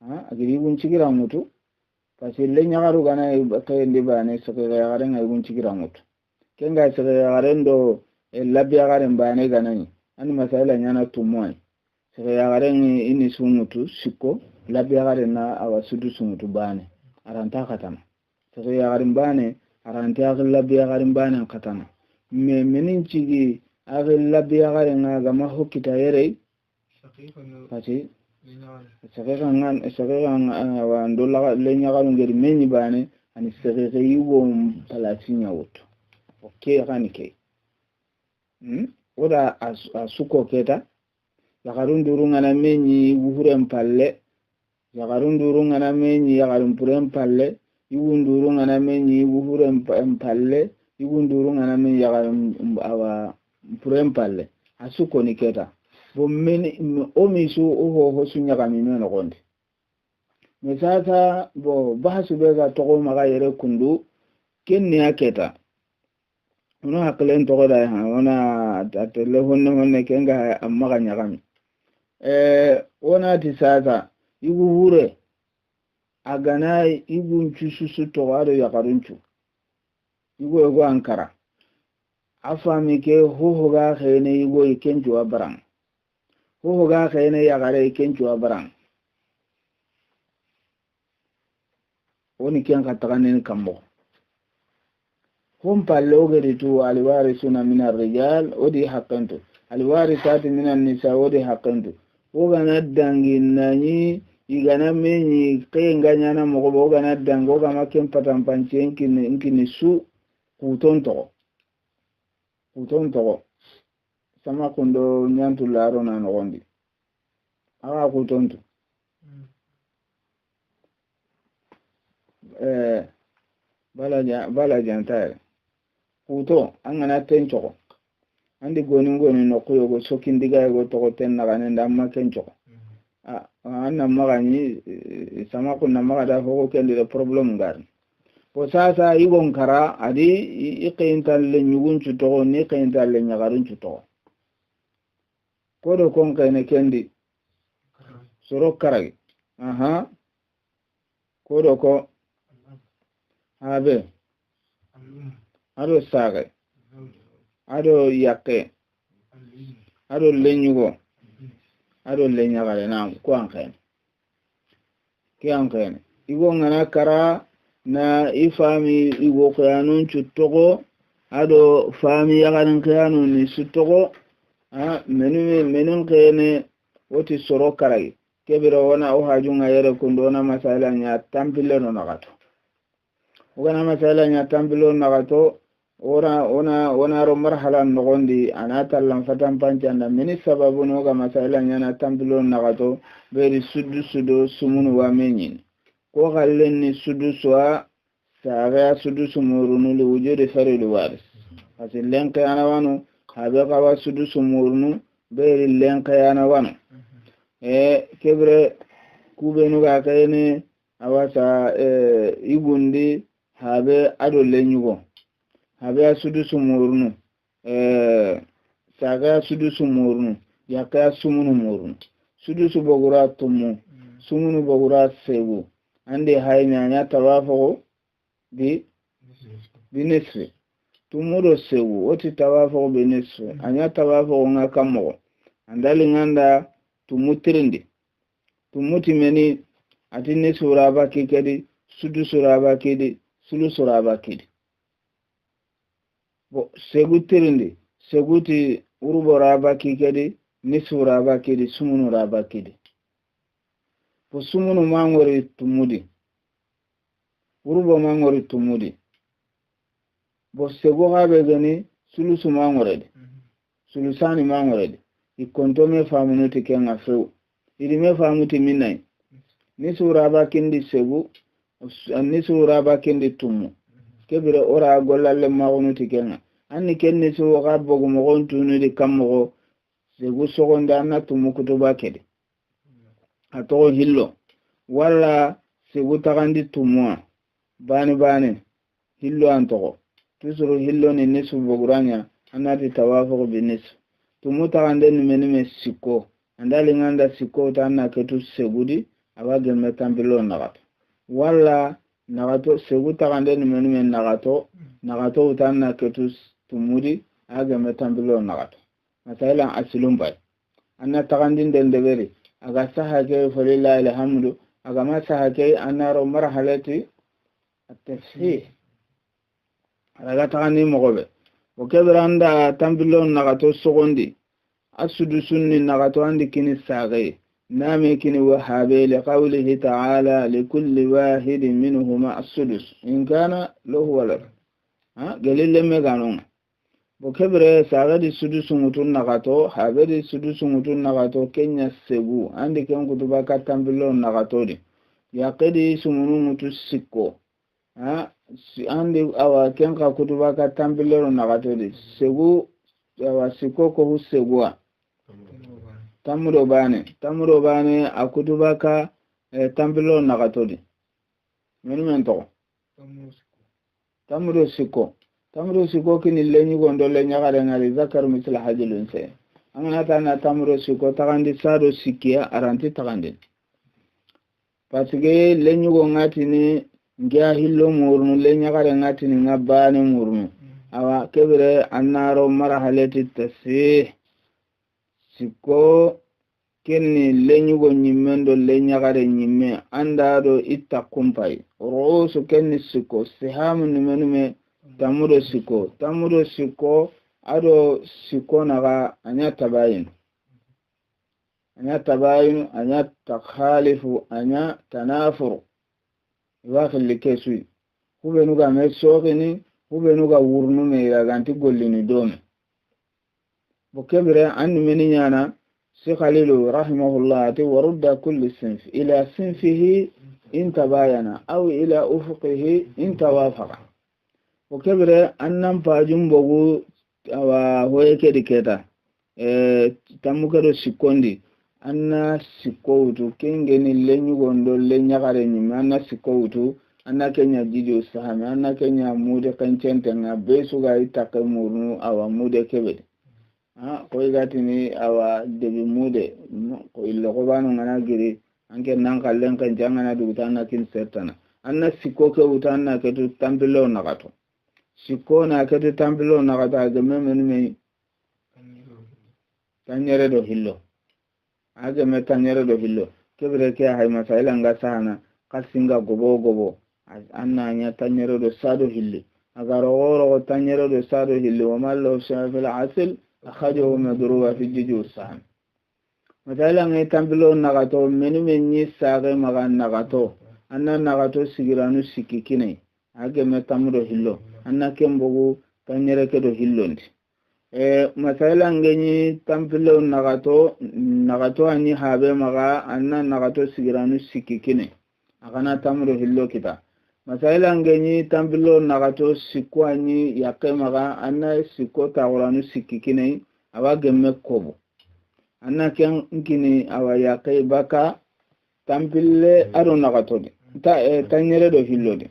agadi gun cigira mutu kasi le nyagaru gana kayndi bane sere yagare ngai gun cigira mutu kenga sere yagare ndo labi yagare bane ganani ani masala nyana tumoi sere yagare ini sumutu sikko labi yagare na awa sudu sumutu bane aranta katana sere yagare bane aranta labi yagare bane katana me menin cigi age labi yagare nga gama hokita yere kasi sere kan wa ndola le nyagaru ngeri menyi bane ani sere yugo palasinya woto okay kanike oda asuko keta yakarun duru ngana menyi wuhuren palle yakarun duru ngana menyi yakarun puren palle igun duru ngana menyi wuhuren palle igun duru ngana menyi yakarun awa puren palle asuko ni keta bo men o misu o ho sunya kamino no gonde mesata bo bahasu bega togo maga yere kundu kenni aketa ono haklen togo da ha ona atelle honne kenga amma ganya kami ona tisata igu hure agana igu nchususu togo ado yakarunchu igu ego ankara afami ke hoho ga khene igu ikenju abarang hoho ga khene yakare ikenju abarang oni ken katagane kambo hum palle ogeritu alwarisuna min ar-rijal odi haqqantu alwarisati min an-nisa odi haqqantu ogana danginani igana menyi kenganya na mogo ogana dango gama ken patampanci inkini su kuton togo sama kundo nyantu laro na nogondi awa kutontu bala jantare kuto angana tenchoko andi goni no kuyogo sokindiga go togo tenna ganenda amma kenchoko anna magani sama kunna magada hogo kendire problem ngar po sasa igon kara adi iqintal le nyugun chuto ni qintal le nyagarun chuto kodo kon kayne kendi soro karagi kodo ko habe ado sage ado yakke ado lenyugo ado lenyagale na ko ankene igo ngana kara na ifami igo kanun chutogo ado fami yagaran kanun ni sutogo menun kene woti soro karagi kebiro wana o hajunga yere kundona masala nya tampile no nagato ugana masala nya tampilo nagato ona ro marhala nogondi anata lam fatan pancanda meni sababu no ga masala nya na tampilo nagato beri sudu sumunu wa menyin ko gallen ni sudu soa saga sudu sumurunu li wujudi farilu waris asil lenke ana wanu habe kawa sudu sumurunu beri lenke ana wanu kebre kubenu ga kayene awasa igundi habe ado lenyugo habe sudu sumurunu saga sudu sumurunu yakaya sumunu murunu sudu subogura tumu sumunu bogura sebu ande hayni anya tawafo bi nisfi tumudo sebu oti tawafo bi nisfi anya tawafo nga kamo andali nganda tumutirindi tumuti meni atini suraba kikedi sudu suraba kidi sulu suraba kidi bo segutirindi seguti urubo raba kikedi nisu raba kidi sumunu raba kidi bo sumunu mangori tumudi urubo mangori tumudi bo sego habe gani sulu su mangoredi sulu sani mangoredi ikontome famunuti kenga feu idime famuti minai nisu raba kindi segu nisu raba kindi tumu kebire ora gollalle magunuti kenga anni kenni su gabbo mo gontunu di kammo segu sogonda anna tumu kutuba kedi ato hillo wala segu tagandi tumwa bani hillo antoko tusuru hillo ni nisu boguranya anati tawafuq binis tumu tagandi ni menime sikko andali nganda sikko tanna ketu segudi abage metambilo nagato wala nagato segu tagandi ni menime nagato utanna ketu tumudi aga metambilo nagato masala asilumbai anna tagandi ndendeberi aga sahake falillahi alhamdu aga masahake anaro marhalati at-tafsih aga tagandi mogobe o kebranda tambilo nagato sogondi asudu sunni nagato andi kini sage nami kini wahabe li qawlihi ta'ala li kulli wahidin minhuma as-sudus in kana lahu walad galile meganon kebre sagadi sudusu mutun nagato habedi sudusu mutun nagato kenya segu andi ken kutuba katambilo nagato di yaqidi sumunu mutu sikko andi awa ken ka kutuba katambilo nagato di segu awa sikko ko hu segua tamuro bane akutuba ka tambilo nagato di men to tamuro sikko kini lenyi gondo lenya gare ngali zakar misla hajilun se angana tana tamuro sikko tagandi sado sikia aranti tagandi pasige lenyi go ngati ni ngia hillo murnu lenya gare ngati ni ngabane murnu awa kebre annaro marahalati tasih sikko kenni lenyi go nyimmendo lenya gare nyimme andado itta kumpai rosu kenni sikko sihamu nimenume tamuro siko ado siko naga anya tabayin anya takhalifu anya tanafur iwakhili kesui hubenuga mesogini hubenuga wurnu me iraganti gollini dome bukebire anni meni nyana si khalilu rahimahullah ati warudda kulli sinf ila sinfihi in tabayana aw ila ufuqihi in tawafaqa kebre annan pajum bogu awa hoye kedi keta tamukero sikondi anna sikoutu kengeni lenyu gondo lenya gare nyime anna sikoutu anna kenya jidio sahame anna kenya mude kancente nga besu ga itake murnu awa mude kebe ko igatini awa debi mude ko illo ko banu ngana giri anke nan kallen kan jangana dugutana kin sertana anna sikoke utanna ketu tambilo nagato sikko na kete tambilo na kata agame menme tanyere do hillo agame tanyere do hillo kebre ke hay masaila nga sana kasinga gobo anna nya tanyere do sado hilli agaro woro tanyere do sado hilli wa mallo shafil asl akhajahu madruwa fi jiju sam masaila ngai tambilo na kato menme nyi sage magan na kato anna na kato sigiranu sikikine agame tamro hillo anna kembogu tanyere kedo hillondi masaila ngeni tampilo nagato anyi habe maga anna nagato sigiranu sikikine akana tamro hillo kita masaila ngeni tampilo nagato sikko anyi yakke maga anna sikko tawranu sikikine awa gemme kobo anna ken ngini awa yakke baka tampille aro nagato di tanyere do hillodi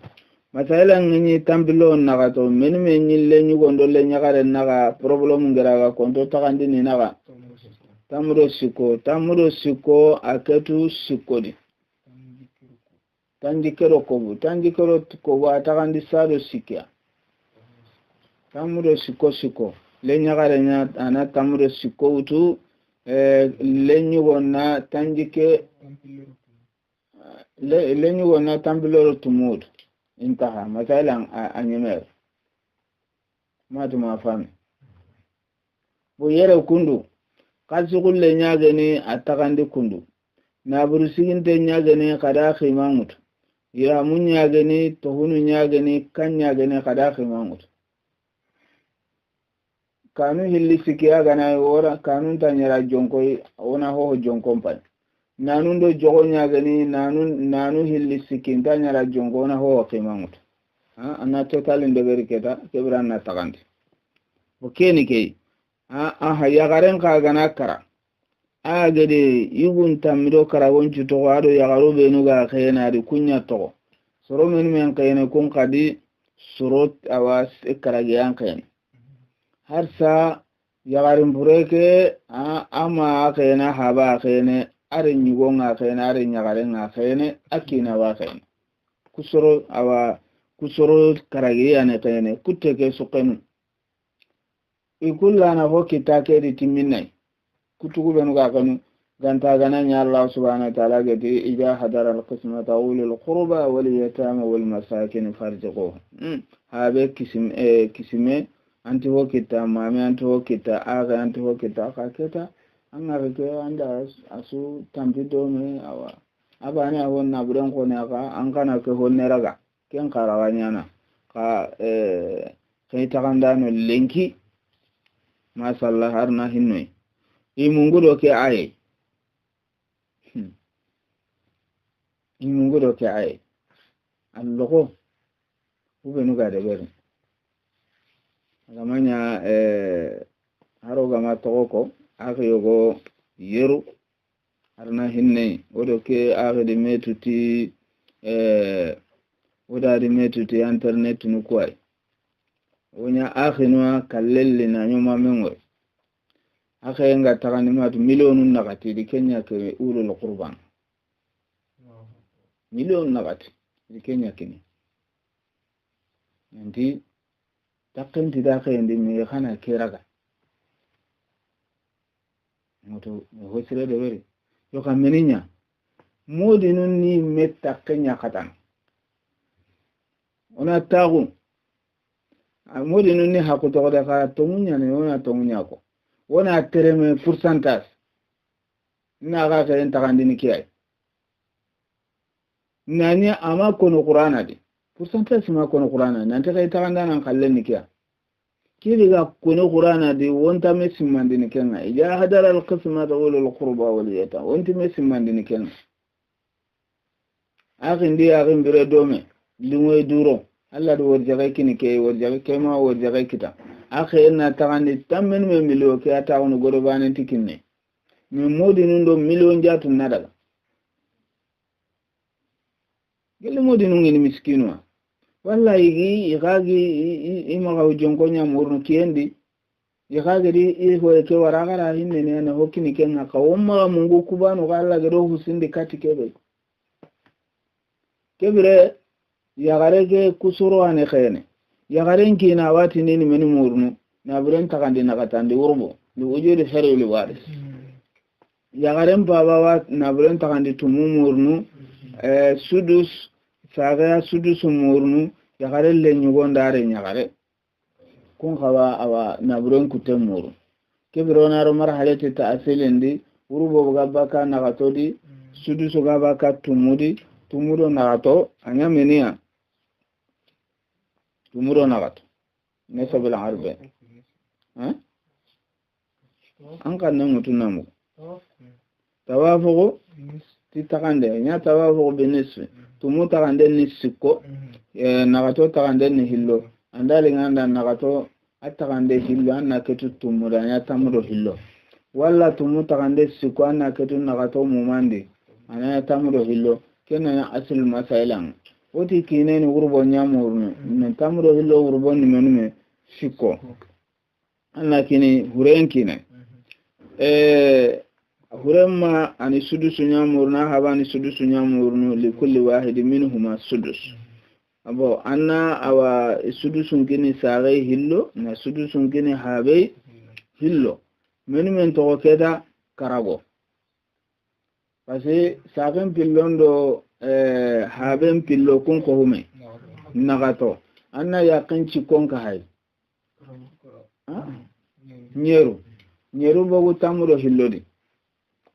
masaila ngini tambilo nagato menme nyille nyugondo le nyagare naga problem ngeraga konto takandi ni naga tamuro siko aketu sikodi tanjikero kobu atakandi sado sikia tamuro siko le nyagare nya ana tamuro siko utu le nyugonna tanjike le nyugonna tambilo tumud intaha masalan anyemer matuma fami bo yere kundu kasi kulle nyageni atakandi kundu na burusiginte nyageni kada khimamut ira mun nyageni tohunu nyageni kan nyageni kada khimamut kanu hilli sikiya gana ora kanun tanyara jonkoi ona ho jonkompan nanun do jogo nyagani nanu hilli sikinta nyara jongo na ho qimamut anna total ndeberi keta kebran na taganti okeni kei ya garen ka gana kara gade yugun tamido kara wonchu to wado ya garo benu ga khayna di kunya to soro men kayene kun kadi surot awas karage yan kayene har sa ya garin bureke ama kayena haba kayene are nyugo nga kayene are nyagare nga kayene akina wa kayene kusoro karage yane kayene kuteke sukenu ikulla na ho kitake di timinai kutugu benu ga kanu ganta gananya Allah subhanahu wa ta'ala gati ija hadara al-qismata ulul qurba wal yatama wal masakin farjiquhum habe kisime anti ho kita mame anti ho kita aga anti ho kita akaketa angareke anda asu tampido me awa abane awon na buran ko ne aka an kana ke honneraga ken karawanyana ka kai takanda no lenki ma salla harna hinnoy imungudo ke aye imungudo ke aye allogo ubenu ga de ber gamanya haro gama toko akhi yogo yeru harna hinne odo ke akhi de metuti oda di metuti internet nu kwai wonya akhi no kallelli na nyoma mengo akhi nga tagani matu miliyonun nakati di Kenya ke ulul qurban miliyon nakati di Kenya kini nanti takenti da kay ndi mi khana kiraga moto hosire de weri yo kameninya modi nun ni metta Kenya khatan ona tagu modi nun ni hakuto da ka tomunya ne ona tomunya ko wona tereme pourcentage na ga ka enta kandini kiyai nani ama kono qur'ana di pourcentage ma kono qur'ana nanta kay takanda nan kallen ni kiya kiri ga kono qur'ana di wonta mesim mandini kenga ya hadara al qisma ulul qurba wal yata wonti mesim mandini kenga akin di akin bire dome limoy duro alla do warjaga kini ke warjaga kema warjaga kita akhe na tagani tammen me milio ke ata wono gorobane tikinne mi modi nundo milio jatu nadaga gele modi nungini miskinu wallahi igagi imaga jonko nya murno kiendi igagi di iho ke waragara hinne ne na hokini kenga ka umma mungu kubano galla gero husindi kati kebire yagare ke kusuro ane khene yagare nkina wati nini meni murnu na buren takandi nakatandi urbo ni ujuri fere uli waris yagare mpaba wat na buren takandi tumu murnu sudus saga sudus murnu yagare le nyugondare nyagare kun kawa awa na buren kutem murnu kebiro naro marhalati ta asilendi urbo gabaka nakatodi sudus gabaka tumudo nagato anya menia tumudo nagato nesa bila arbe anka nangutu namu tawafugo ti takande nya tawafugo benisfi tumu takande ni sikko nagato takande ni hillo andali nganda nagato atakande hillo anna ketu tumuda nya tamudo hillo walla tumu takande sikko anna ketu nagato mumandi anaya tamudo hillo kena asil masailan oti kineni urbo nyamurnu men tamro hillo urbo ni menume sikko anna kini huren kine huremma ani sudusu nyamurna habani sudusu nyamurnu li kulli wahid minhuma sudus abo anna awa sudusu kini sagai hillo na sudusu kini habe hillo menume to keda karago parce sagen pillondo haben pillo kun ko hume nagato anna yaqin ci kon ka hay nyeru bogu tamuro hillodi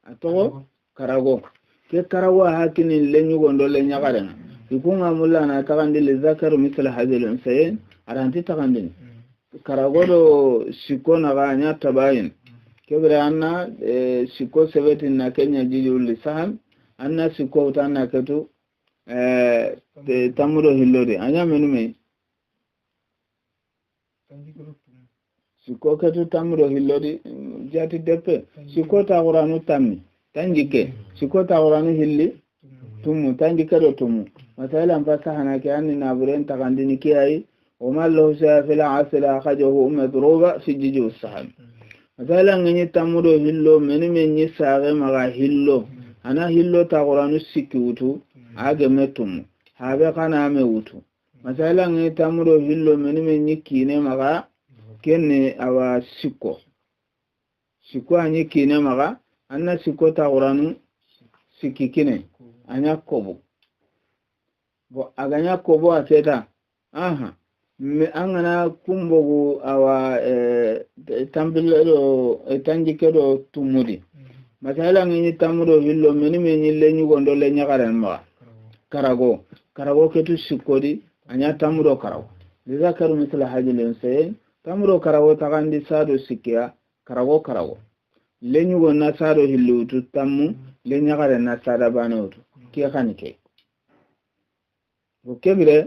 ato karago ke karago hakini lenyu gondo le nyagare ikunga mulla na takandi le zakaru misal hadil unsayin aranti takandi karago do sikona ga nya tabayin kebere anna siko sebeti na Kenya jiju lisan anna siko utana ketu tamuro hillodi anya menume siko ketu tamuro hillodi jati depe siko ta quranu tammi tanjike siko ta quranu hilli tumu tanjike do tumu masala mpasa hanake anni na buren takandini kiyai وما له سافل عسل أخرجه مضروبة في جيجو السحب مثلا ني تامرو هيلو من يساغ مغا هيلو أنا هيلو تقرانو سكيوتو أجا متوم هذا كان أموتو مثلا ني تامرو هيلو من يكيني مغا كني أوا سيكو أني كيني مغا أنا سيكو تقرانو سكيكيني أنا كوبو bo aganya kobo ateta me angana kumbogu awa tambilo tanjikedo tumudi masala ngini tamudo hillo meni nyille nyugondo le nyakaren ma karago ketu sikodi anya tamudo karago lizakaru misla hajil insayin tamro karago tagandi sado sikya karago lenyugo na sado hillutu tammu lenyagare na sada banotu ke khanike o kebire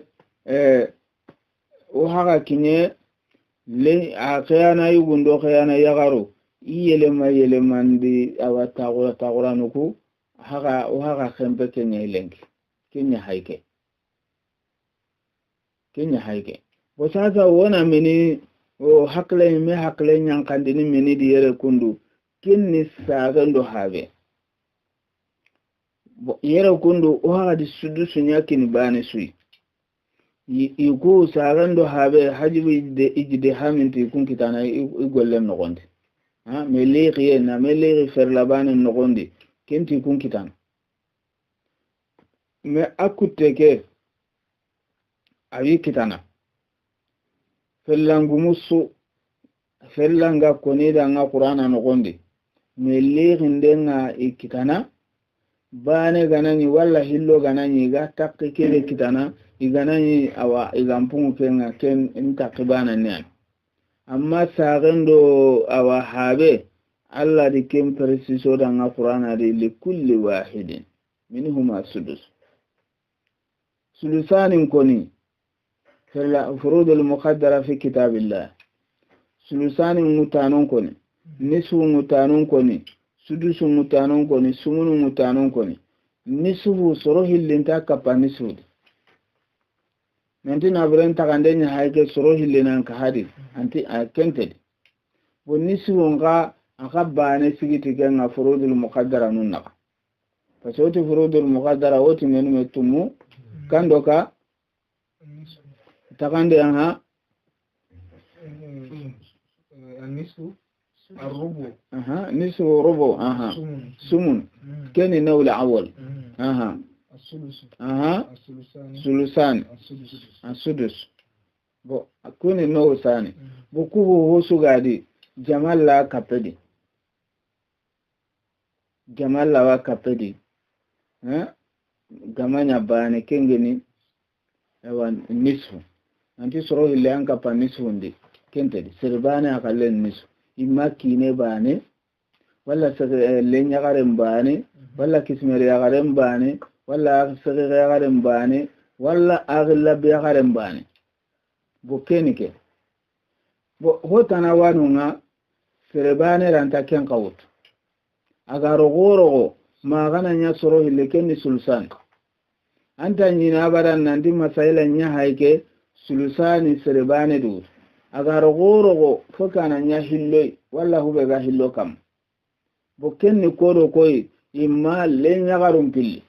o haga kinye le akhayana yugundo khayana yagaro yele mandi awata taguranuku haga o haga khempe kenya ilenki kenya haike o sasa wona mini o hakle nyankandini mini di yere kundu kinni sagando habe yere kundu o haga di sudusu nyakini bani sui iku sagando habe hajibu ijide haminti kun kitana igollem nogondi meliri na meliri ferlabani nogondi kenti kun kitana me akuteke awi kitana fellanga konida nga qur'ana nogondi meliri ndenga ikitana bane ganani walla hillo ganani ga takki kele kitana iganani awa igampungu kenga ken intakibana nyan amma sagendo awa habe alla di kem preciso da nga qur'ana di likulli wahidin minhuma sulusanin koni furud al-muqaddara fi kitabillah sulusanin mutanon koni nisfu mutanon koni sudusu mutanon koni sumunu mutanon koni nisfu sorohillinta kapa nisfu nanti na buren takandenya haike sorohillinan ka hadi anti akente bo nisfu nga akabane sigiti kenga furudul muqaddara nunna fasoti furudul muqaddara woti menu metumu kandoka takande aha النصف الربع نصف ربع سمن كان نول أول الثلث الثلثان السدس بو أكون نول ثاني بكوه هو سجادي جمال لا كبدي gamanya bane kengeni ewan nisfu anti soro hille an kapa nisfu ndi kentedi serbane akalen nisfu imma kine bane walla len yagaren bane walla kismere yagaren bane walla sagire yagaren bane walla aghlab yagaren bane bo kenike bo hotana wanunga serbane ranta ken qawut agaro gorogo magana nya soro hille kenni sulsan anta nyina baran nandi masaila nya haike sulusani serbane du agaro gorogo fokana nya hilloy walla hube ga hillo kam bo kenni kodo koy imma len yagarum pilli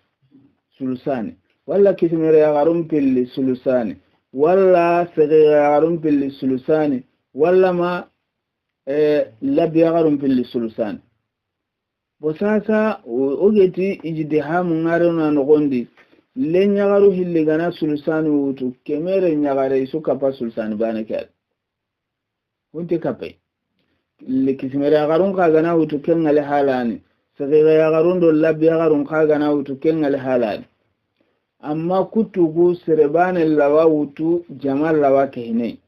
sulusani walla kismere yagarum pilli sulusani walla sege yagarum pilli sulusani walla ma lab yagarum pilli sulusani bo sasa ogeti ijide hamu ngarona nogondi le nyagaru hilli gana sulusani wutu kemere nyagare isu kapa sulusani bane kad wunti kape le kismere yagarun ka gana wutu kengale halani sagire yagarun do labbi yagarun ka gana wutu kengale halani amma kutugu serebane lawa wutu jamal lawa kehine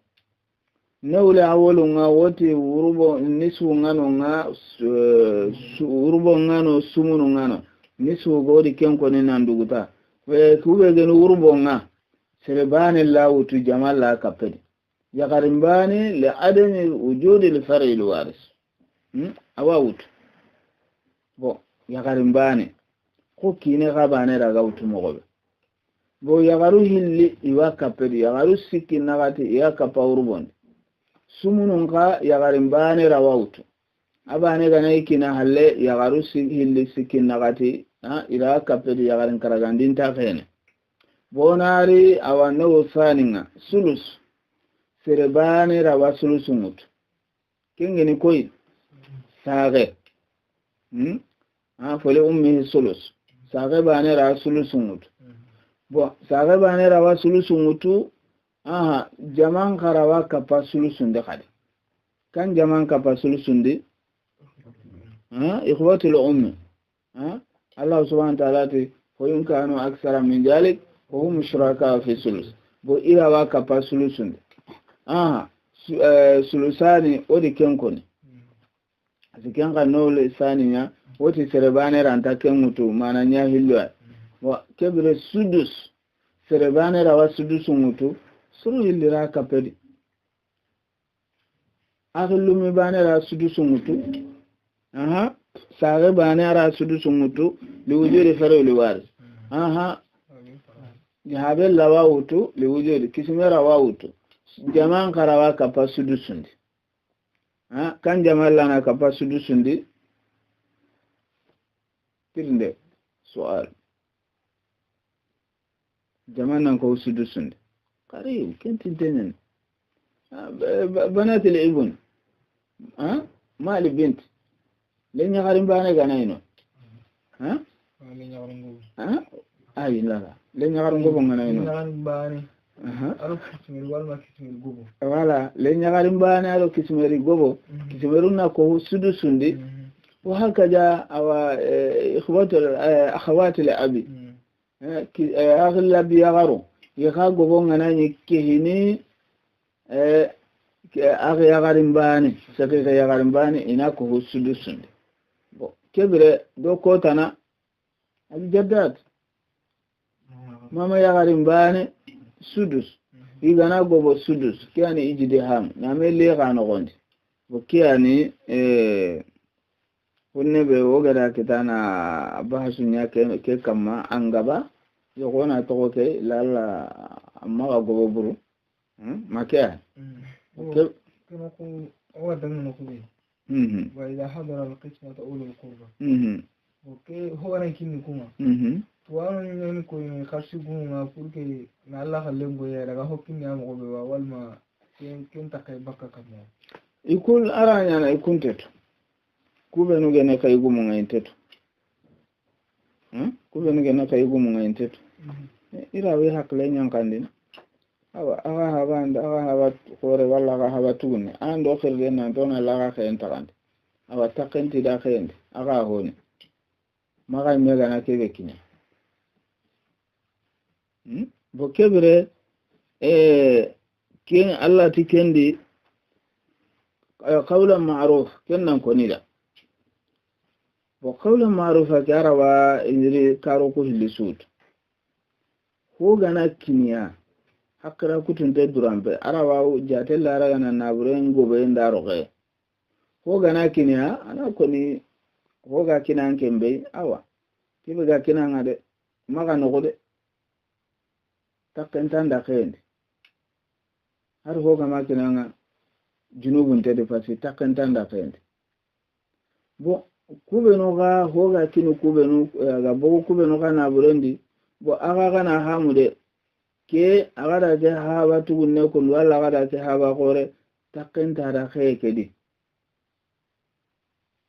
nawle awolu nga wote urubo nisu ngano nga urubo ngano sumunu ngano nisu godi kenko ni nanduguta we kube genu urubo nga serebane lawutu jamal la kapedi yakarimbani li adami wujudi li far'i alwaris awawutu bo yakarimbani ko kine gabane daga wutu mogobe bo yagaru hilli iwa kapedi yagaru sikki nagati iya kapa urubon sumunun ka yagarin bane rawautu abane gana ikina halle yagaru hilli sikin nagati ila kapedi yagarin karagandin ta fene bonari awanne wosaninga sulus serebane rawa sulusunut kengeni koy sage fole ummi sulus sage bane rawa sulusunut bo sage bane rawa sulusunutu jaman karawa kapa sulusunde kade kan jaman kapa sulusunde ikhwatul ummi Allah subhanahu wa ta'ala te in kanu aksara min dalik wa hum shuraka fi sulus bo irawa kapa sulusunde sulusani odi kenkoni asiken ka nole saniya woti serebane ranta kengutu mana nya hilwa wa kebre sudus serebane rawa sudus ngutu suru hilira kapedi akhulumi bane ra sudus ngutu aha sare bane ra sudus ngutu liwujudi faro liwari aha jabe lawa wutu liwujudi kismera wa wutu jaman karawa kapa sudusundi kan jamal lana kapa sudusundi tirnde sual jaman nan ko sudusundi qarib kentin tenen banat al-ibn mal bint len yagarim bana ganayno len yagarim go ay la len yagarim go ganayno yagarim bana aro kismeri walma kismeri gobo wala len yagarim bana aro kismeri gobo kismeruna ko sudusundi wa hakaja awa akhawat al-abi aghla bi yagaru yaka gobo ganani kehini akhi yagarim bani sakika yagarim bani ina ko sudusundi bo kebre do kotana al jaddat mama yagarim bani sudus igana gobo sudus kiani ijide ham namele gano gondi bo kiani wonne be wogada kitana bahasu nya ke kama angaba yogona to ke lalla amma gobo buru makia كما يقول هو دمنا نقول وإذا حضر القسمة أولو القربى وكي هو نكين نكوما وأنا نكون خاشقون أقولك نالله خلهم بيا لقى هو كني أم غبوا والما كن تكاي بكا كمان يقول أراني أنا يكون تتو كوبا نوجنا كايغو مونغين تتو كوبا نوجنا كايغو مونغين تتو إراوي حقلين ينكندين aga haba kore walla aga haba tugune ando khirde nan dona laga khayen tagande awa takenti da khayende aga honi maga mega na kebe kinya bo kebre ken Allah tikendi qawlan ma'ruf kennan konida bo qawlan ma'ruf akarawa indiri karo ko hilisud ho gana kinya hakra kutunte durambe arawa jate lara gana naburen gobe ndaro ge hoga na kinya ana koni hoga kinan kembe awa tibe ga kinan ade maga no gode takentan da khende har hoga ma kinan junubun te de fasi takentan da khende bo kube no ga hoga kinu kube no ga bo kube no ga naburendi bo aga gana hamude ke agada ke haba tugunne kun walla agada ke haba gore takenta da kedi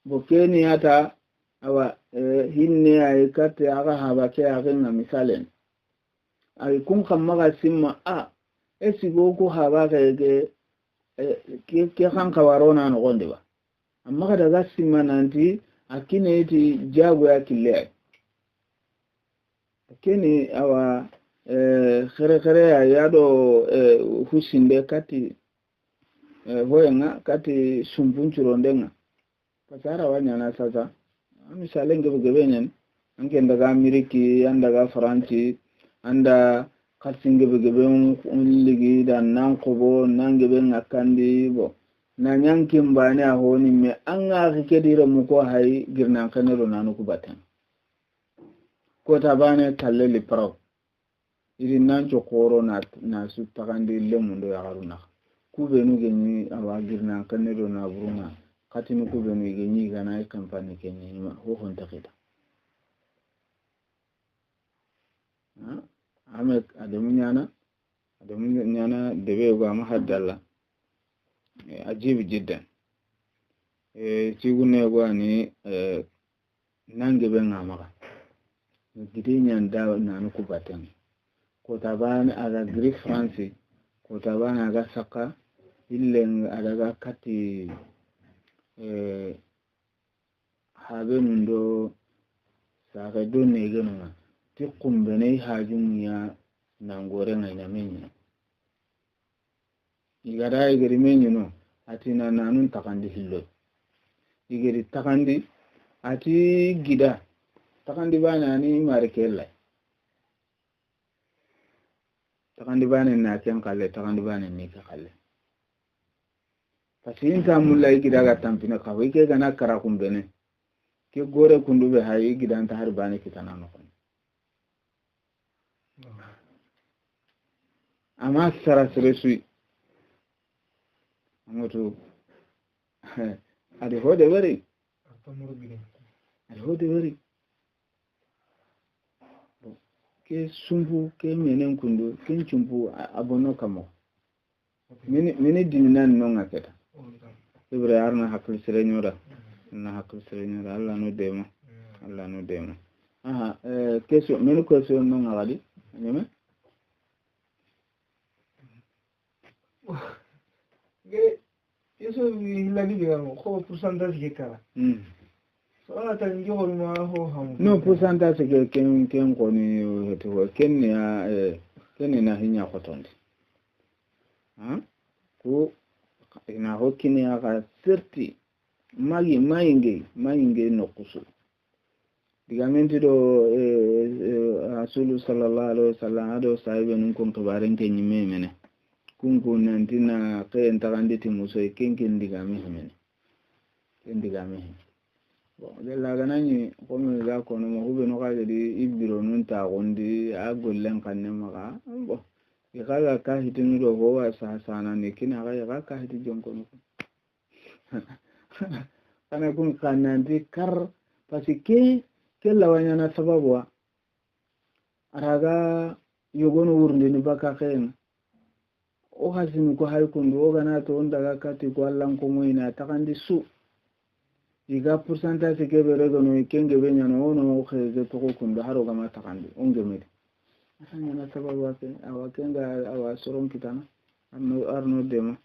bokeni ata awa hinne ay katte aga haba ke agenga misalen ay kun kamaga simma esigo ko haba ke kan kawarona no gonde ba amma kada ga simma nanti akine ti jago ya kille keni awa khere yado husinde kati hoyenga kati sumpunchuro ndenga pasara wanyana sasa misale ngebe nyen anke ndaga Ameriki andaga Franci anda kasinge ngebe ligi dan nankobo nangebe ngakandi bo na nyanki mbane ahoni me anga kedira muko hay girnan kanero nanu kubatan ko tabane talleli pro iri nancho koro na su takandi lemundo ya garuna kubenu genyi awagirna kanero na buruna katinu kubenu genyi gana kampani kenyi ma ho honta kita amek adamunyana debe go mahaddalla ajib jiddan sigune go ani nangebe ngamaga gidinya nda nanu kubatan ko tabana aga Greek France ko tabana aga saka illen adaga kati habenundo saka donne gena ti kumbene hajum ya nangore nganya menya igada igeri menyino atina nanun takandi hillo igeri takandi ati gida takandi bana ni markella takandi bana na ken kalle takandi bana ni ka kalle pasinta mulla igida ga tampina ka wike kana kara kumbene ke gore kundube hayi gidan ta har bani kitana no ama sara sresui amoto ade hode bari ade hode bari ke sumbu ke menen kundu ken chumbu abono kamo mini diminan no ngaketa ibra arna hakul serenyora na hakul serenyora Allah no dema aha question menu question no ngadi nyeme eso lagi digamos ko pourcentage ke kala so ala tan jogol ma ho ham no pourcentage ke ken ko ni heto ken ya ken na hinya ko tonde ko ina hokini aka certi magi mainge no kusu digamenti do rasulu sallallahu alaihi wasallam ado sahibe nun kon to barente nyime mene kunku nantina kayen takanditi muso kenken digami himene ken digami bon de la ganani ko me ga ko no hube no kaje di ibiro nun ta gondi a gollen kanne maka bon ikaga ka hitinu do ho wa sana ne kina ga ka hiti jonko no kana kun kanandi kar pasike ke lawanya na sababu araga yogono wurnde ni baka kayen o hasimi ko hay kundu o gana to on daga kati ko allan ko moyna takandi su iga pourcentage ke be rego no kenge be nyano ono o kheze to ko kundu haro gama takandi on gemede asanya na sababu ake awakenga awa soron kitana arno dema